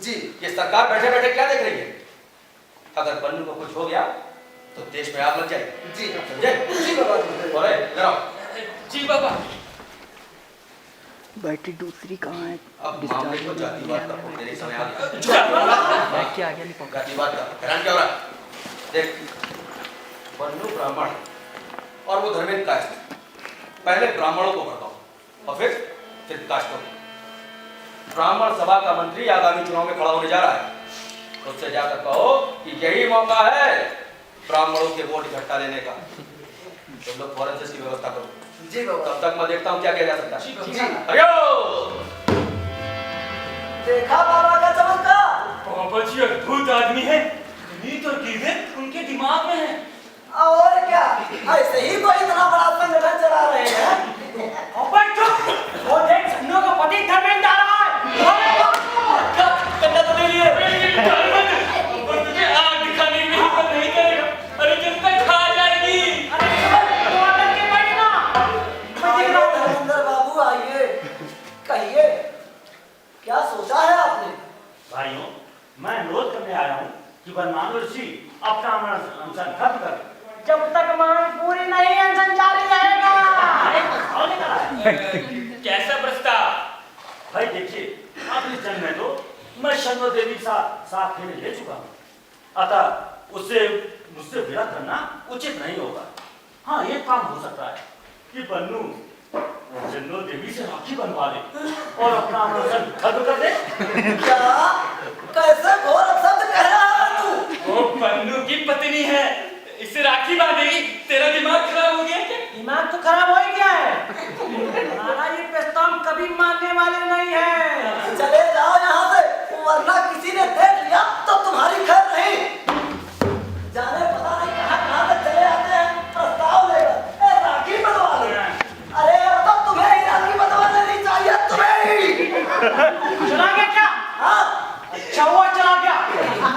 जी। ये सरकार बैठे बैठे क्या देख रही है? अगर बन्नू को कुछ हो गया तो देश में आग लग जाएगी। जी समझे? जी बाबा जी। और इधर आओ। जी बाबा। बैटरी दूसरी कहाँ है? अब मामले को जातिवाद का मेरे समय आ गया। क्या आ गया? जातिवाद का हैरान क्या हो रहा है? देख, बन्नू ब्राह्मण और वो धर्मेंद्र कायस्थ। पहले ब्राह्मणों को भड़काओ और फिर कायस्थों को। ब्राह्मण सभा का मंत्री आगामी चुनाव में खड़ा होने जा रहा है, उससे जाकर कहो कि यही मौका है ब्राह्मणों के वोट इकट्ठा लेने का। तुम लोग फौरन से इसकी व्यवस्था करो। जी बाबा। तब तक मैं देखता हूँ क्या किया जा सकता है। जी। हरिओम। देखा बाबा का चमत्कार? बाबा जी अद्भुत आदमी है। नीत और कीमत उनके दिमाग में है। और क्या ऐसे ही कोई इतना बड़ा संगठन चला रहे हैं? अबे चुप! वो देख सन्नो का पति धर्मेंद्र आ रहा है। कन्या तो नहीं लिए। वो तुझे आग दिखाने की हिम्मत नहीं करेगा। अरे जनता खा जाएगी। अरे तो आकर के बैठ ना। आइए धर्मेंद्र बाबू, आइए, कहिए क्या सोचा है आपने? भाइयों, मैं अनुरोध करने आया हूँ कि वरमान ऋषि अपना अनशन खत्म कर। जब तक मांग पूरी नहीं अनशन जारी रहेगा। कैसा प्रस्ताव? भाई देखिए, अब इस जन्म में तो मैं शंकर देवी साथ खेलने ले चुका हूँ, अतः उससे मुझसे विरोध करना उचित नहीं होगा। हाँ, एक काम हो सकता है कि बन्नू शंकर देवी से राखी बनवा ले और अपना अनशन खत्म कर दे। क्या कैसे घोर शब्द कह रहा है तू? वो बन्नू की पत्नी है, इससे राखी बांधेगी। तेरा दिमाग खराब हो गया क्या? दिमाग तो खराब हो ही गया है। हमारा ये प्रस्ताव कभी मानने वाले नहीं है। चले जाओ यहाँ से, वरना किसी ने देख लिया तो तुम्हारी खैर नहीं। जाने पता नहीं कहाँ तक चले आते हैं प्रस्ताव लेकर। ए, राखी बनवा लो। अरे तो तुम्हें ही राखी बनवा लेनी चाहिए, तुम्हें ही। चला गया क्या? हाँ, अच्छा हुआ चला गया।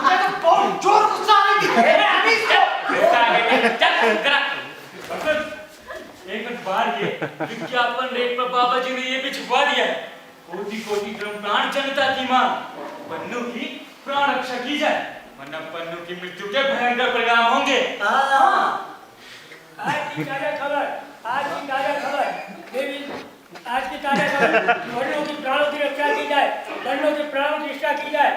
मुझे तो बहुत जोर गुस्सा आ रही थी। चल करा। एक मिनट बाहर ये विज्ञापन रेट पर बाबा जी ने ये भी छुपा दिया है। कोटि कोटि ब्रह्मांड जनता की मां बन्नू की प्राण रक्षा की जाए, वरना बन्नू की मृत्यु के भयंकर परिणाम होंगे। हाँ। आज की ताजा खबर, आज की ताजा खबर, देवी, आज की ताजा खबर। बन्नू की प्राणों की रक्षा की जाए, बन्नू की प्राणों की रक्षा की जाए,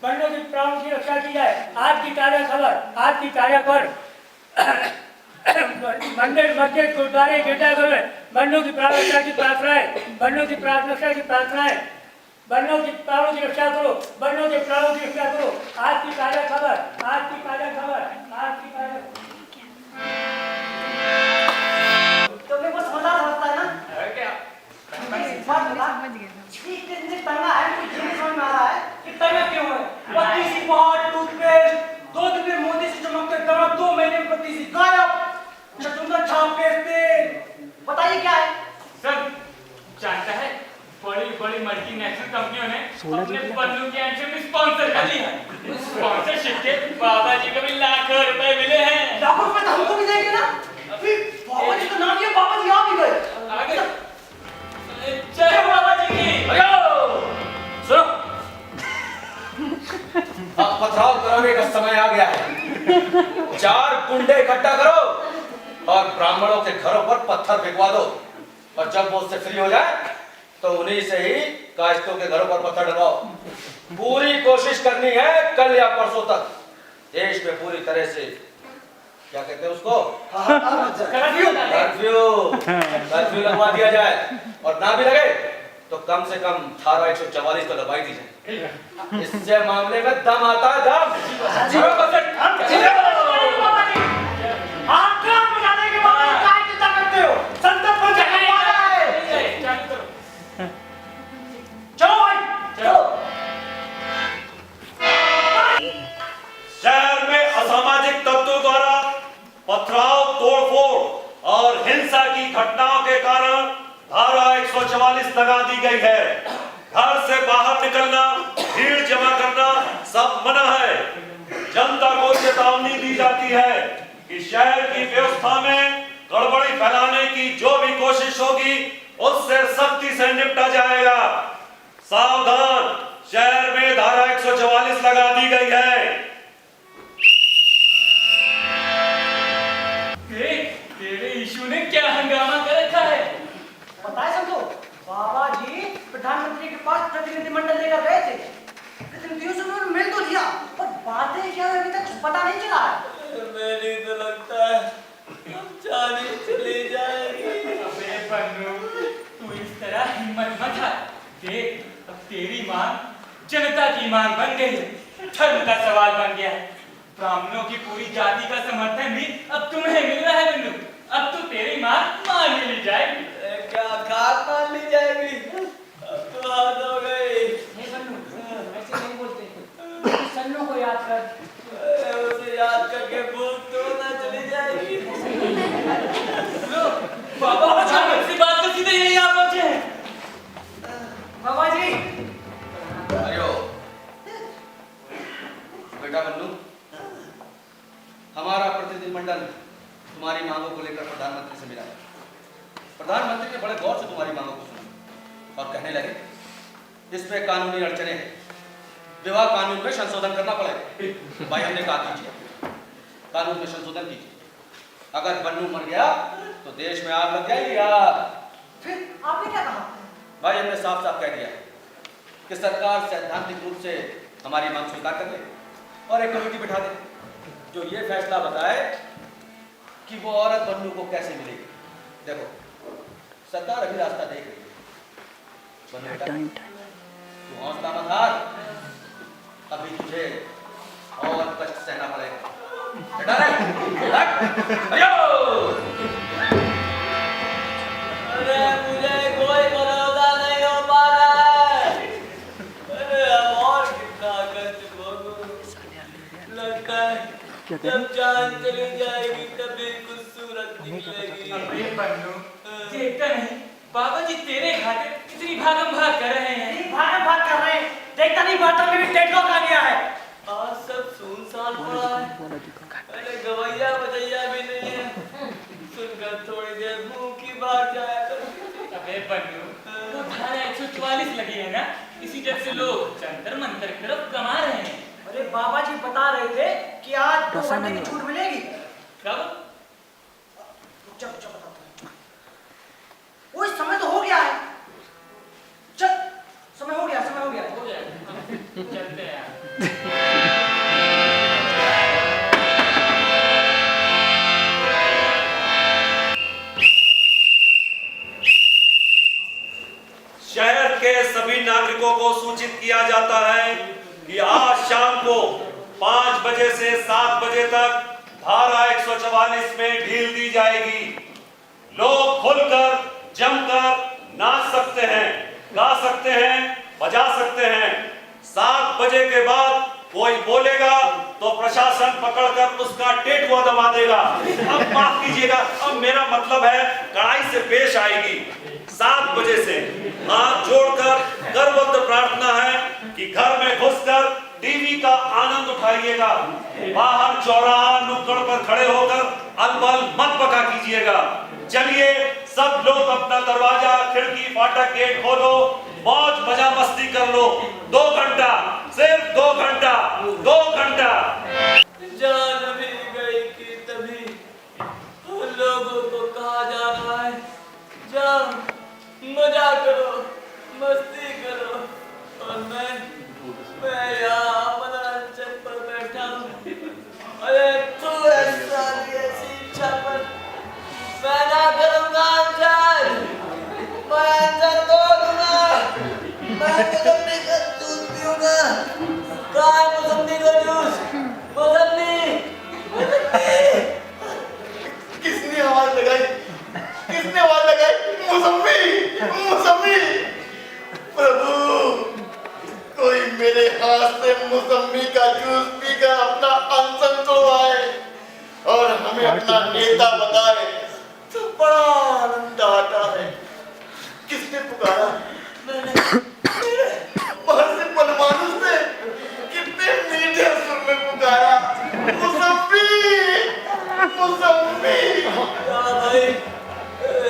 बन्नू की प्राणों की रक्षा की जाए। आज की ताजा खबर, आज की ताजा खबर। मंदिर मस्जिद गुरुद्वारे गिरजाघर में बन्नू की प्राण रक्षा की प्रार्थनाएं, बन्नू की प्राण रक्षा की प्रार्थनाएं, बन्नू की प्राणों की रक्षा करो, बन्नू के प्राणों की रक्षा करो। आज की ताजा खबर, आज की ताजा खबर, आज की ताजा। तुम्हें कुछ समझता है ना? क्या? एक बात बता, ये टंगा है, मुझे नहीं समझ में आ रहा है कि टंगा क्यों है? पत्ती सी पहाड़, टूथपेस्ट, 2 दिन में मोदी से चमकते दवा, 2 महीने में पत्ती सी गायब। चुंदन छाप के तेल, बताइए क्या है? सब जानता है, बड़ी बड़ी मल्टीनेशनल कंपनियों ने अपने बन्नू के एंट्री में स्पॉन्सर कर लिया है। स्पॉन्सरशिप के बाबा जी को भी लाखों रुपए मिले हैं। लाखों रुपए तो हमको भी देंगे ना? अभी बाबा जी का नाम लिया, बाबा जी आ भी गए। आगे जय बाबा जी की। सुनो, अब पथराव कराने का समय आ गया है। 4 गुंडे इकट्ठा करो और ब्राह्मणों के घरों पर पत्थर फेंकवा दो, और जब वो उससे फ्री हो जाए तो उन्हीं से ही कायस्थों के घरों पर पत्थर डलवाओ। पूरी कोशिश करनी है कल या परसों तक देश में पूरी तरह से, क्या कहते हैं उसको, कर्फ्यू लगवा दिया जाए, और ना भी लगे तो कम से कम धारा 144 तो लगवाई दी जाए। इससे मामले में दम आता है, दम। आक्रमण बजाने के बाद काय चिंता करते हो? संतत को जगाने वाला है। चलो भाई, चलो। शहर में असामाजिक तत्वों द्वारा पथराव, तोड़फोड़ और हिंसा की घटनाओं के कारण धारा 144 लगा दी गई है। घर से बाहर निकलना, भीड़ जमा करना सब मना है। जनता को चेतावनी दी जाती है कि शहर की व्यवस्था में गड़बड़ी फैलाने की जो भी कोशिश होगी उससे सख्ती से निपटा जाएगा। सावधान, शहर में धारा 144 लगा दी गई है। तेरे ईशु ने क्या हंगामा कर रखा है? पता है सबको, बाबा जी प्रधानमंत्री के पास प्रतिनिधिमंडल लेकर गए थे। प्रतिनिधियों से उन्होंने मिल तो लिया, पर बातें क्या है अभी तक पता नहीं चला है। मेरी तो लगता है अब जाने चली जाएगी। अबे बन्नू, तू इस तरह हिम्मत मत हार। देख, अब तेरी मांग जनता की मांग बन गई है, धर्म का सवाल बन गया है। ब्राह्मणों की पूरी जाति का समर्थन भी अब तुम्हें मिल रहा है बन्नू। अब तो तेरी मांग मान ली जाएगी। क्या खाक मान ली जाएगी? अब तो हाथ हो गई। नहीं बन्नू, ऐसे नहीं बोलते। सन्नों को याद कर। उसे याद करके भूख तो ना चली जाएगी। लो, बाबा अचानक से बात कर सीधे यही आ पहुंचे हैं। बाबा जी, अयो बेटा बन्नू, हमारा प्रतिनिधिमंडल तुम्हारी मांगों को लेकर प्रधानमंत्री से मिला है। प्रधानमंत्री ने बड़े गौर से तुम्हारी मांगों को सुना और कहने लगे इसमें कानूनी अड़चने हैं, विवाह कानून में संशोधन करना पड़ेगा। भाई हमने कहा कीजिए, कानून में संशोधन कीजिए। अगर बन्नू मर गया तो देश में आग लग जाएगी यार। फिर आपने क्या कहा? भाई हमने साफ साफ कह दिया कि सरकार सैद्धांतिक रूप से हमारी मांग स्वीकार कर ले और एक कमेटी बिठा दे जो ये फैसला बताए कि वो औरत बन्नू को कैसे मिलेगी। देखो, सरकार अभी रास्ता देख रही है। बन्नू बेटा, तू हौसला मत हार, अभी तुझे और कष्ट सहना पड़ेगा। बेटा रे, हट, अयो! अरे मुझे कोई भरोसा नहीं हो पा रहा है। अरे अब और कितना कष्ट भोगूं? लगता है जब जान चली जाएगी तभी कुछ सूरत निकलेगी। अबे बन्नू, देखता नहीं बाबा जी तेरे खातिर कितनी भागम भाग कर रहे हैं। भागम भाग कर रहे हैं, देखता नहीं बातों में भी डेडलॉक आ गया है। आज सब सुनसान पड़ा है। अरे गवैया बजैया भी नहीं है। सुनकर थोड़ी देर मुंह की बात जाया करो। अबे बन्नू, तो धारा 144 लगी है ना, इसी जब से लोग जंतर मंतर की तरफ कमा रहे हैं। अरे बाबा जी बता रहे थे कि आज 2 घंटे की छूट मिलेगी। कब? चल चल बताता हूँ। वो इस समय तो हो गया है। चल, समय हो गया, समय हो गया। हो जाएगा, चलते हैं यार। शहर के सभी नागरिकों को सूचित किया जाता है कि आज शाम को 5 बजे से 7 बजे तक धारा 144 में ढील दी जाएगी। लोग खुलकर जमकर नाच सकते हैं, गा सकते हैं, बजा सकते हैं। 7 बजे के बाद कोई बोलेगा तो प्रशासन पकड़कर उसका टेटुआ दबा देगा। अब माफ कीजिएगा, अब मेरा मतलब है कड़ाई से पेश आएगी। 7 बजे से हाथ जोड़कर करबद्ध प्रार्थना है कि घर में घुसकर टीवी का आनंद उठाइएगा। बाहर चौराहा नुक्कड़ पर खड़े होकर अलबल मत बका कीजिएगा। चलिए सब लोग अपना दरवाजा, खिड़की, फाटक, गेट खोलो, मौज मजा मस्ती कर लो। 2 घंटा, सिर्फ 2 घंटा, 2 घंटा। जान अभी गई कि तभी लोगों को कहा जा रहा है जाओ मजा करो, मस्ती करो, और मैं यहाँ मनोरंजन पर बैठा हूँ। अरे तू ऐसी इच्छा पर मैं ना करूँगा अंजन, मैं अंजन तोड़ूंगा, मैं मुसम्मी का दूध पीऊंगा। कहाँ है मुसम्मी का जूस? मुसम्मी, मुसम्मी। किसने आवाज लगाई? किसने आवाज लगाई? मुसम्मी, मुसम्मी। प्रभु, कोई मेरे हाथ से मुसम्मी का जूस पीकर अपना अनशन तोड़वाए और हमें अपना नेता बताए तो बड़ा आनंद आता है। किसने पुकारा? मैंने महर्षि परमाणु ने कितने मीठे सुर में पुकारा, मुसम्मी, मुसम्मी। भाई,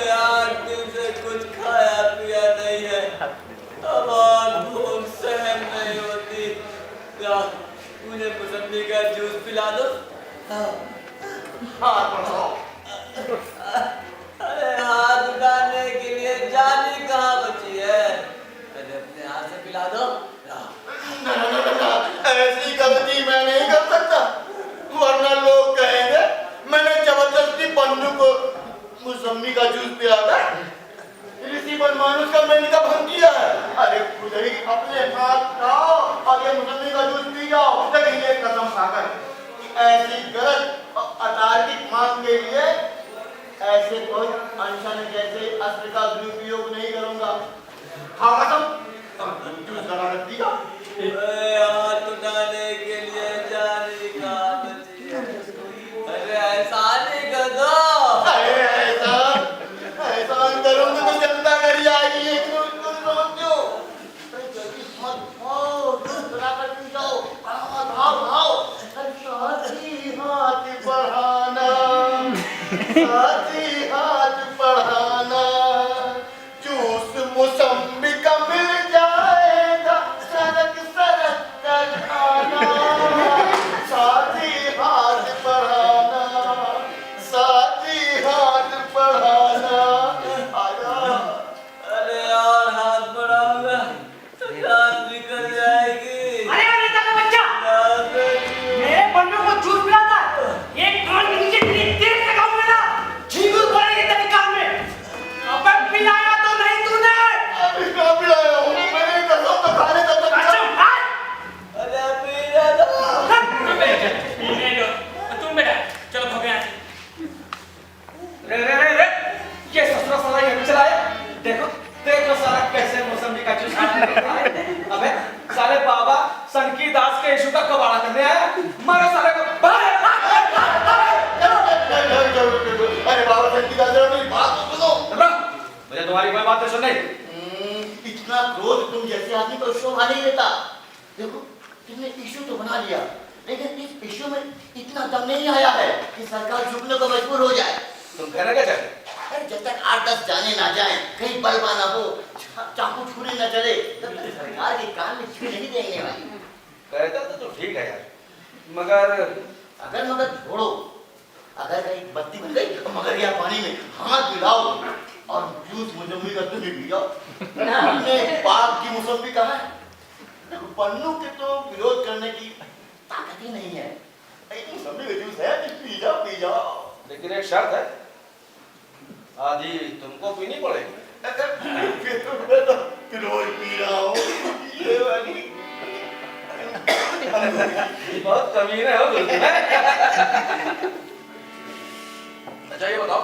यार दिन से कुछ खाया पिया नहीं है, अब और भूख सहन नहीं होती। क्या मुझे मुसम्मी का जूस पिला दो? हाथ बढ़ाओ। मौसमी का जूस पिया था। ऋषि बनमानुष का मैंने कब हम किया है? अरे खुद ही अपने हाथ खाओ और ये मौसमी का जूस पी जाओ। लेकिन ये कसम खाकर ऐसी गलत और अतार्किक मांग के लिए ऐसे कोई अनशन जैसे अस्त्र का दुरुपयोग नहीं करूंगा। हाँ कसम जूस करा कर दिया। हाथ उठाने के लिए जाने का अरे ऐसा नहीं कर दो। अरे ऐसा करूंगा तो जनता कर जाएगी। एक क्यों जल्दी मत खाओ, जूस करा कर पी जाओ। खाओ साथी हाथ बढ़ाना, साथी हाथ बढ़ाना। जूस मौसमी का मिल जाएगा, सड़क सड़क कर आना। साथी हाथ बढ़ाना, साथी हाथ बढ़ाना। आजा। अरे यार हाथ बढ़ाऊंगा तो जान निकल जाएगी। अरे अनीता का बच्चा, मेरे बन्नों को जूस पिलाता है। एक कान के नीचे तेरे से खाऊंगा ना, झींगुर पड़ेगी तेरे कान में। अबे पिलाया तो नहीं तूने? अभी कहाँ पिलाया हूँ? मैंने कसम तो खाने तक तो कसम खा। अरे पीने दो। तुम बेटा चलो भागो यहाँ से। रे ये ससुरा साला ये चला है। देखो साला कैसे मौसमी का जूस पीता है। अबे साले बाबा सनकी दास के इशू का कबाड़ा करने आया। मारो साले को बाहर। अरे बाबा संती का जरा मेरी बात तो सुनो। मुझे तुम्हारी कोई बात नहीं सुननी। इतना क्रोध तुम जैसे आदमी को शोभा नहीं देता। देखो तुमने इशू तो बना लिया, लेकिन इस इशू में इतना दम नहीं आया है कि सरकार झुकने को मजबूर हो जाए। तुम कहना क्या चाहते? अरे जब तक 8-10 जाने ना जाए, कहीं बलवा ना हो, चाकू छुरी न चले, तब तक सरकार के कान में छुरी नहीं देने वाली। कहता तो ठीक है यार, मगर मगर छोड़ो। अगर कहीं बत्ती बन गई तो मगर या पानी में हाथ मिलाओ और जूस मौसमी का तुम भी पी जाओ। हमने बाप की मौसमी कहा है। देखो पन्नू के तो विरोध करने की ताकत ही नहीं है। मौसमी का जूस है, पी जाओ। लेकिन एक शर्त है, आधी तुमको पीनी पड़ेगी। रोज पी रहा हूँ ये वाली। बहुत कमीने हो तुम। अच्छा ये बताओ,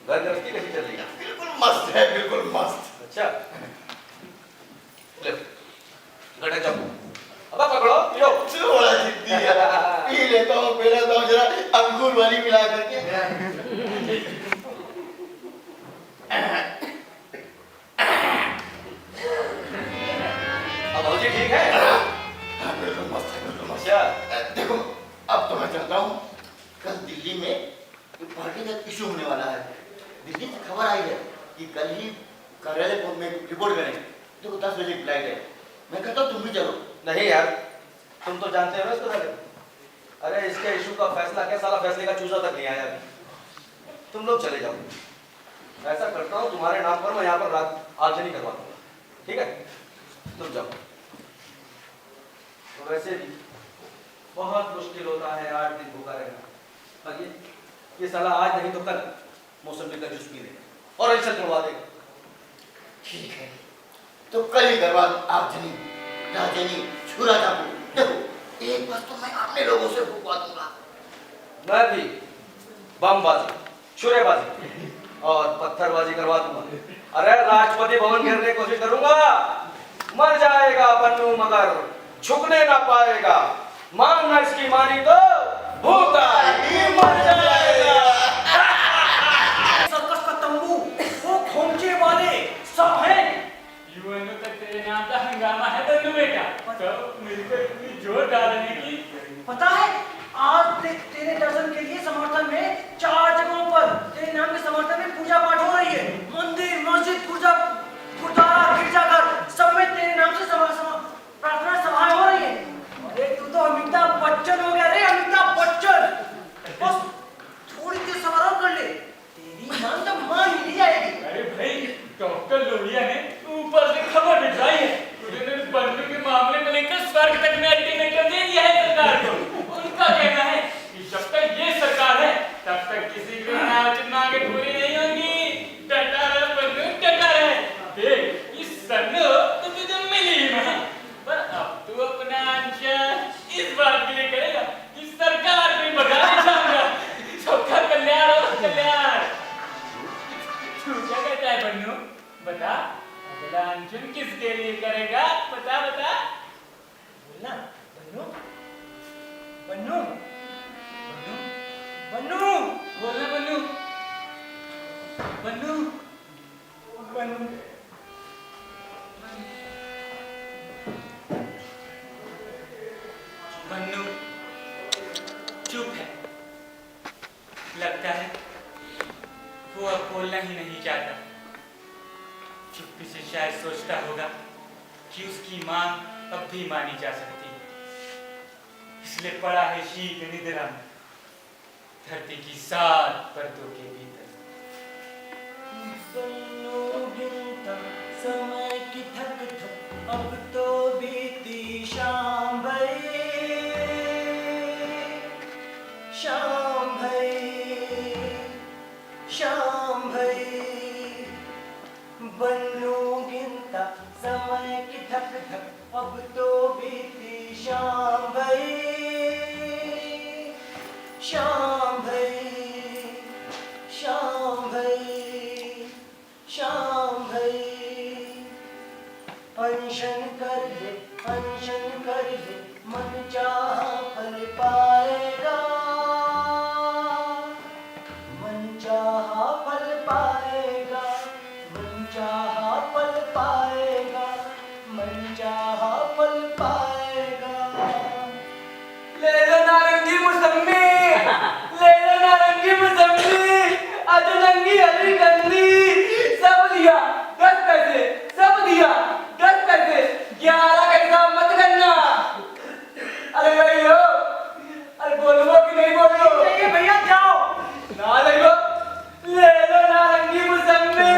घर गृहस्थी कैसी चल रही है? बिल्कुल मस्त है, बिल्कुल मस्त। अच्छा ले गड़े जाओ। अब पकड़ो पियो। बड़ा जिद्दी है। पी लेता हूँ, पी लेता हूँ जरा अंगूर वाली मिला करके। अब भौजी ठीक है? बिल्कुल मस्त है, बिल्कुल मस्त। अच्छा देखो अब तो मैं चाहता हूँ, कल दिल्ली में पार्टी का इशू होने वाला है। दिल्ली से खबर आई है कि कल ही कार्यालय में रिपोर्ट करें। देखो 10 बजे फ्लाइट है। मैं कहता हूँ तुम भी चलो। नहीं यार, तुम तो जानते हो ना इसको साले। अरे इसके इशू का फैसला क्या, साला फैसले का चूजा तक नहीं आया अभी। तुम लोग चले जाओ। ऐसा करता हूँ तुम्हारे नाम पर मैं यहाँ पर रात आगजनी करवा दूंगा, ठीक है? तुम जाओ। तो वैसे भी बहुत मुश्किल होता है 8 दिन भूखा रहना। और ये साला आज नहीं तो कल मौसमी का जूस पी लेगा और ऐसा तोड़वा देगा। ठीक है, तो कल ही करवा दो आगजनी, राजनी, छुरा चाकू। देखो एक बार तो मैं अपने लोगों से फूकवा दूंगा। मैं भी बमबाजी, छुरेबाजी और पत्थरबाजी करवा दूंगा। अरे राष्ट्रपति भवन घेरने की कोशिश करूंगा, मर जाएगा पन्नू मगर झुकने ना पाएगा। मानना इसकी मानी तो भूखा ही मर जाएगा। सर्कस का तंबू, वो खोमचे वाले सब हैं। यूएनओ तक तेरे नाम का हंगामा है बंधु बेटा। सब मिलकर इतनी जोर डालने की। पता है आज तेरे दर्शन के लिए समर्थन में 4 जगहों पर तेरे नाम के समर्थन में पूजा पाठ हो रही है। मंदिर, मस्जिद, गुरुद्वारा, गिरजाघर सब में तेरे नाम से प्रार्थना सभाएं हो रही है। अरे तू तो अमिताभ बच्चन हो गया रे, अमिताभ बच्चन। बस थोड़ी देर सवार और कर ले, तेरी मांग तो मान ही ली जाएगी। अरे भाई डॉक्टर लोहिया ने ऊपर से खबर भिजवाई है। उन्होंने बंधु के मामले में लेकर स्वर्ग तक में अल्टीमेटम दे दिया है सरकार को। उनका कहना है कि जब तक ये सरकार है तब तक किसी की मांगे पूरी है बन्नू? बता, अगला अनशन किसके लिए करेगा? बता बता। बोलना बन्नू, बन्नू, बन्नू, बन्नू, बोलना बन्नू, बन्नू, बन्नू। बन्नू चुप है। लगता है वो अब बोलना ही नहीं चाहता। चुप्पी से शायद सोचता होगा कि उसकी मांग अब भी मानी जा सकती है, इसलिए पड़ा है शीत निद्रा में, धरती की 7 परतों के भीतर। समय की थक थक अब तो बीती शाम भई, शाम भई, शाम भई। बन्नू गिनता समय की थक थक अब तो बीती शाम भई, शाम भई, शाम भई, शाम भई। अनशन कर ले, अनशन कर ले, मन चाह फल पाएगा, मन चाह फल पाएगा, मन चाह फल पाएगा, मन चाह फल पाएगा। ले लो नारंगी मौसमी, ले लो नारंगी मौसमी, अधरंगी हरी गंदी, सब दिया 10 पैसे, सब दिया 10 पैसे, 11 का हिसाब मत करना। अरे भाई हो, अरे बोलो कि नहीं बोलो? चाहिए भैया जाओ। ना देखो, ले लो नारंगी मौसमी,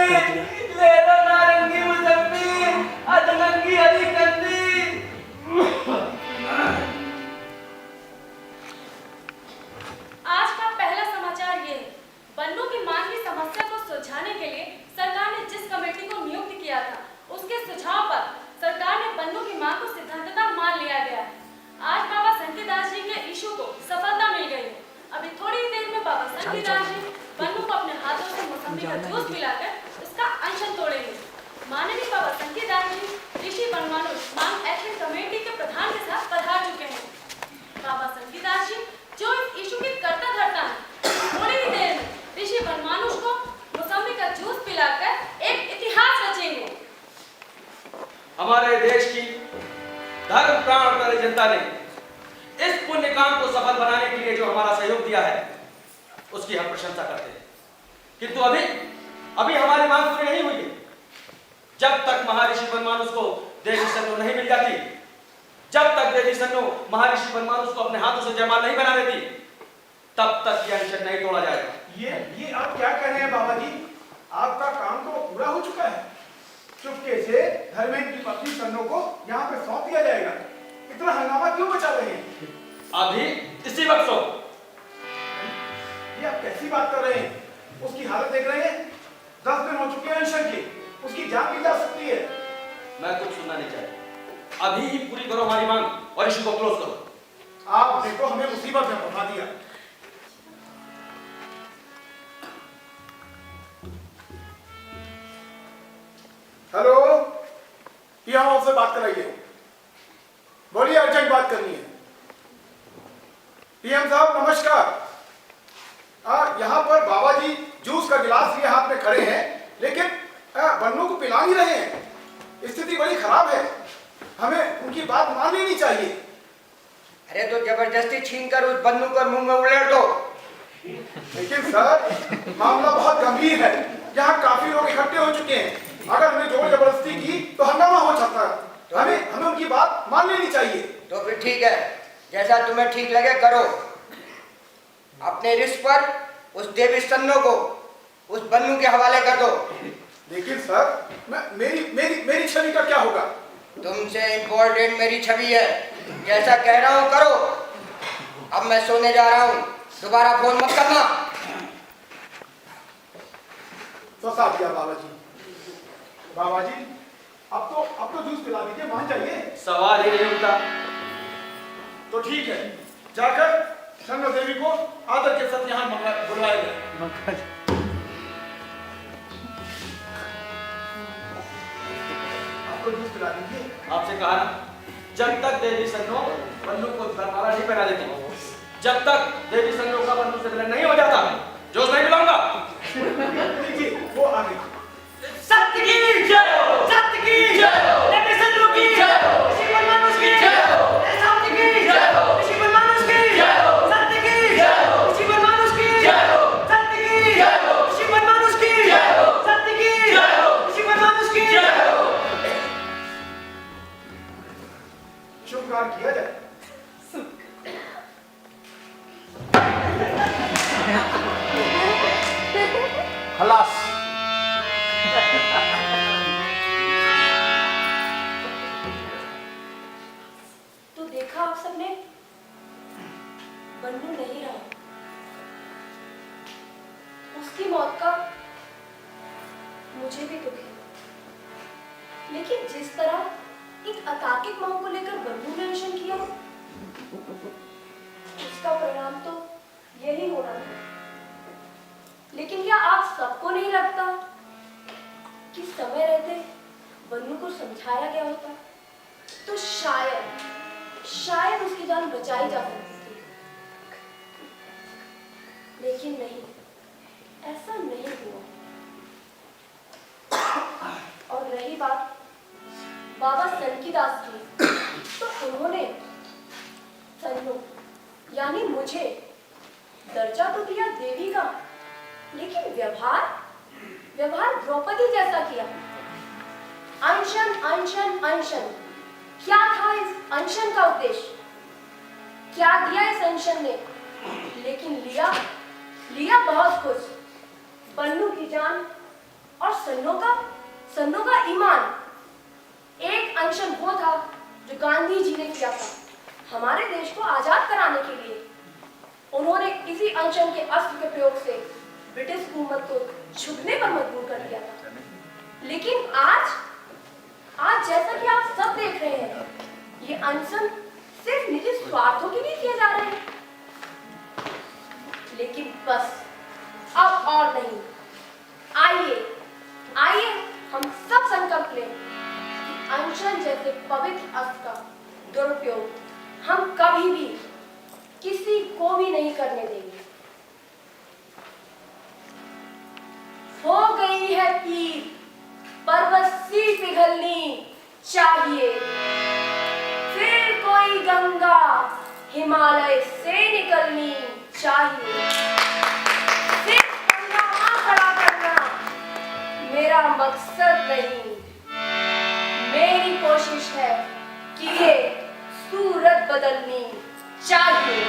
ले लो नारंगी मौसमी, अधरंगी हरी गंदी। आज का पहला समाचार ये है, बन्नू की मांग की समस्या को सुलझाने के लिए सरकार ने जिस कमेटी को नियुक्त किया था, उसके सुझाव पर सरकार ने बन्नू की मांग को सिद्धांततः मान लिया गया है। आज बाबा संकीदास जी के इशू को सफलता मिल गई है। अभी थोड़ी ही देर में बाबा संकीदास जी बन्नू को अपने हाथों से मौसमी का जूस पिलाकर उसका अनशन तोड़ेंगे। माननीय बाबा संकीदास जी ऋषि बनमानुष मांग एक्शन कमेटी के प्रधान के साथ पधार चुके हैं। बाबा संकीदास जी जो इस इशू की कर्ता धर्ता है, थोड़ी ही देर में ऋषि बनमानुष को मौसमी का जूस पिलाकर एक इतिहास रचेंगे। हमारे देश की धर्म प्राण प्यारी जनता ने इस पुण्य काम को सफल बनाने के लिए जो हमारा सहयोग दिया है, उसकी हम प्रशंसा करते हैं। किंतु अभी हमारी मांग पूरी नहीं हुई है। जब तक महर्षि बनमानुष को देवी सन्नो नहीं मिल जाती, जब तक देवी सन्नो महर्षि बनमानुष को अपने हाथों से जयमाल नहीं बना देती, तब तक यह अनशन नहीं तोड़ा जाएगा। ये आप क्या कह रहे हैं बाबा जी? आपका काम तो पूरा हो चुका है। चुपके से धर्मेंद्र की पत्नी सन्नो को यहाँ पे सौंप दिया जाएगा। इतना हंगामा क्यों मचा रहे हैं? अभी इसी वक्त सो। ये आप कैसी बात कर रहे हैं? उसकी हालत देख रहे हैं? 10 दिन हो चुके हैं अनशन की, उसकी जान भी जा सकती है। मैं कुछ सुनना नहीं चाहता। अभी ही पूरी करो हमारी मांग और इशू को क्लोज करो। आपने तो हमें मुसीबत में फंसा दिया। हेलो, पीएम हाउस से बात कराइए। बोलिए, अर्जेंट बात करनी है। पीएम साहब नमस्कार। यहाँ पर बाबा जी जूस का गिलास लिए हाथ में खड़े हैं, लेकिन बन्नू को पिला नहीं रहे हैं। स्थिति बड़ी खराब है, हमें उनकी बात मान लेनी चाहिए। अरे तो जबरदस्ती छीनकर उस बन्नू को मुंह में उलट दो। लेकिन सर, मामला बहुत गंभीर है। यहाँ काफी लोग इकट्ठे हो चुके हैं। अगर हमने जोर जबरदस्ती की तो हंगामा हो सकता है। तो हमें उनकी बात मान लेनी चाहिए। तो फिर ठीक है, जैसा तुम्हें ठीक लगे करो। अपने रिस्क पर उस देवी सन्नो को उस बन्नू के हवाले कर दो। लेकिन सर, मेरी छवि का क्या होगा? तुमसे इम्पोर्टेंट मेरी छवि है। जैसा कह रहा हूँ करो। अब मैं सोने जा रहा हूँ, दोबारा फोन मत करना। तो साथ दिया बाबा जी। बाबा जी, अब तो जूस पिला दीजिए, मान जाइए। सवाल ही नहीं उठता। तो ठीक है, जाकर सन्नो देवी को आदर के साथ यहाँ बुलवाएंगे। बता दीजिए। आपसे कहा ना, जब तक देवी सन्नो बन्नू को दरबारा नहीं पहना देती, जब तक देवी सन्नो का बन्नू से मिलन नहीं हो जाता, जोश नहीं मिलाऊंगा। लीजिए, वो आ गई। सत्य की जय हो, सत्य की जय हो, देवी सन्नो की जय हो, ऋषि बनमानुष की जय हो, सत्य की जय हो, ऋषि बनमानुष की जय हो, सत्य की जय हो, ऋषि बनमानुष की जय हो, सत्य की जय हो, ऋषि बनमानुष की जय हो, सत्य की जय हो, ऋषि बनमानुष की जय हो। शुभकार किया जाए। खलास। तो देखा आप सबने, बन्नू नहीं रहा। उसकी मौत का मुझे भी दुख है, लेकिन जिस तरह एक अतार्किक मांग को लेकर बन्नू ने अनशन किया, उसका परिणाम तो यही होना था। लेकिन क्या आप सबको नहीं लगता कि समय रहते बन्नू को समझाया गया होता तो शायद उसकी जान बचाई जा सकती थी। लेकिन नहीं, ऐसा नहीं हुआ। और रही बात बाबा सनकीदास की, तो उन्होंने सन्नो यानी मुझे दर्जा तो दिया देवी का, लेकिन व्यवहार द्रौपदी जैसा किया। अनशन अनशन अनशन, क्या था इस अनशन का उद्देश्य? क्या दिया इस अनशन ने? लेकिन लिया बहुत कुछ, बन्नू की जान और सन्नो का ईमान। एक अनशन वो था जो गांधी जी ने किया था हमारे देश को आजाद कराने के लिए। उन्होंने इसी अनशन के अस्त्र के प्रयोग से ब्रिटिश हुकूमत को झुकने पर मजबूर कर दिया था। लेकिन आज जैसा कि आप सब देख रहे हैं, ये अनशन सिर्फ निजी स्वार्थों के लिए किए जा रहे हैं। लेकिन बस अब और नहीं। आइए हम सब संकल्प लें कि अनशन जैसे पवित्र अस्त्र का दुरुपयोग हम कभी भी किसी को भी नहीं करने देंगे। हो गई है पीर, पर्वत सी पिघलनी चाहिए, फिर कोई गंगा हिमालय से निकलनी चाहिए। सिर्फ गंगा मां खड़ा करना मेरा मकसद नहीं, मेरी कोशिश है कि ये सूरत बदलनी चाहिए।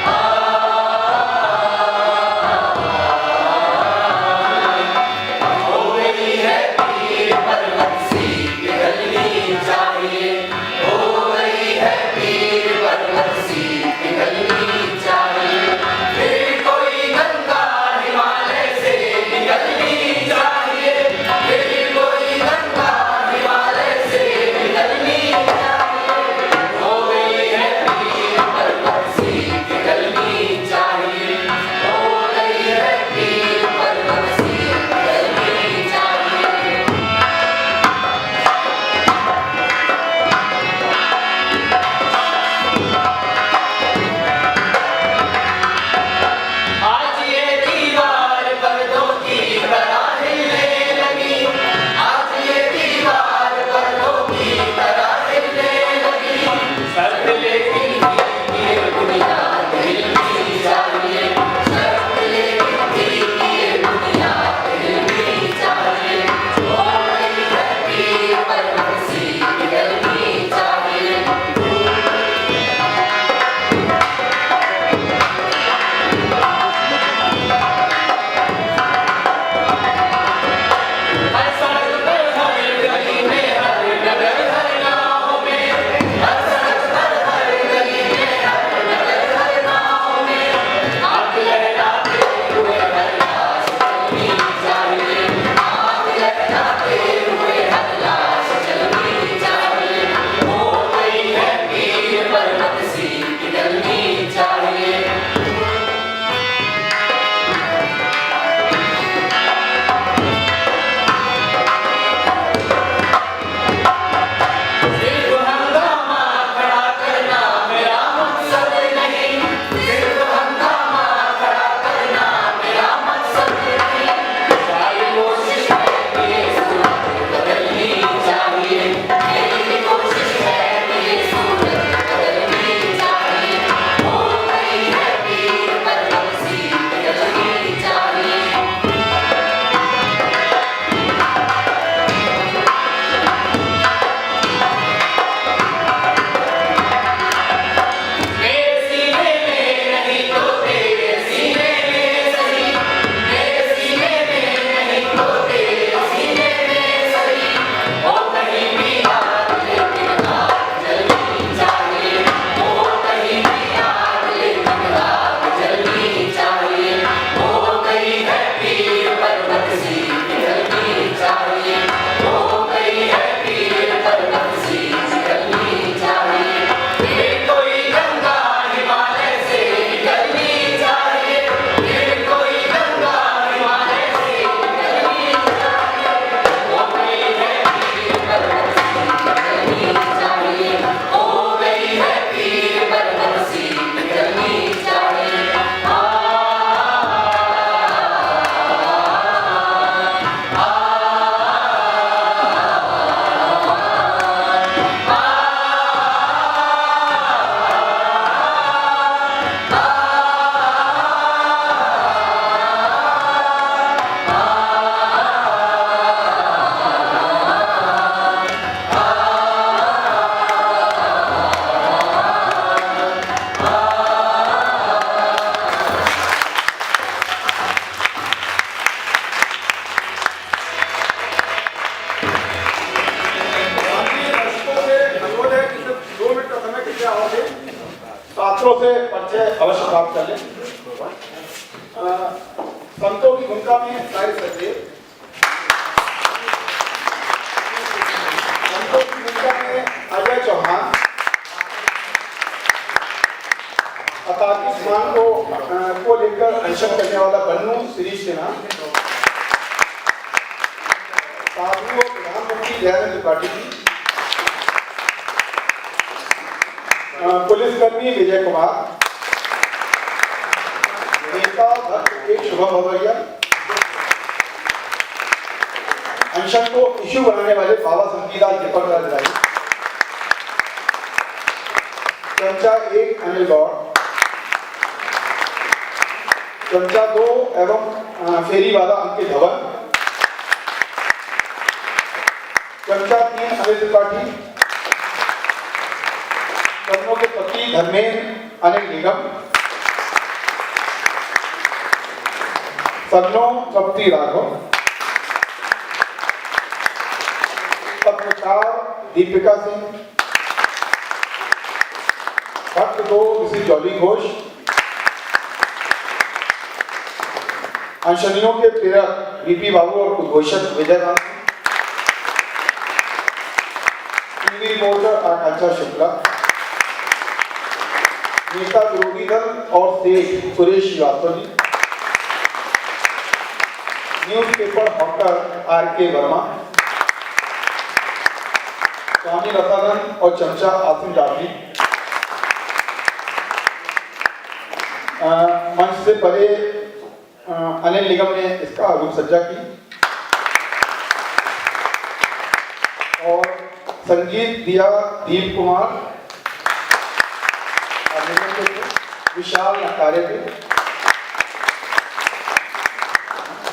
आ पात्रों से परिचय अवश्य प्राप्त कर लें। संतों की भूमिका में साहिब सचदेव, संतों की भूमिका में अजय चौहान, अताकिस मान को लेकर अनशन करने वाला बन्नू श्री सिन्हा, साधु और प्रधानमंत्री दयानंद त्रिपाठी जी, पुलिसकर्मी विजय कुमार, नेता भक्त एक शुभम भवरिया, अनशन को इश्यू बनाने वाले बाबा संगीदास दीपक राज राय, चमचा 1 अनिल गौड़, चमचा 2 एवं फेरी वाला अंकित धवन, चमचा 3 अनिल त्रिपाठी, कन्नों के पति धर्मेंद्र अनिल निगम, सन्नो कप्ती राघव, पत्रकार दीपिका सिंह, भक्त 2 मिसेस जॉली घोष, अनशनियों के प्रेरक बीपी बाबू और उद्घोषक विजय राम, टीवी रिपोर्टर आकांक्षा शुक्ला, नेता विरोधी दल और सेठ Suresh Srivastava ji, newspaper hawker R K. Verma, स्वामी रसानंद और चमचा आसिम जाफरी, मंच से परे अनिल निगम ने इसका रूप सज्जा की और संगीत दिया दीप कुमार, विशाल नकारे थे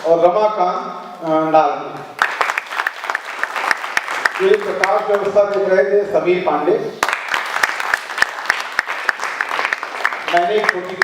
और रमाकांत नाल, ये प्रकाश व्यवस्था देख रहे थे समीर पांडे। मैंने एक छोटी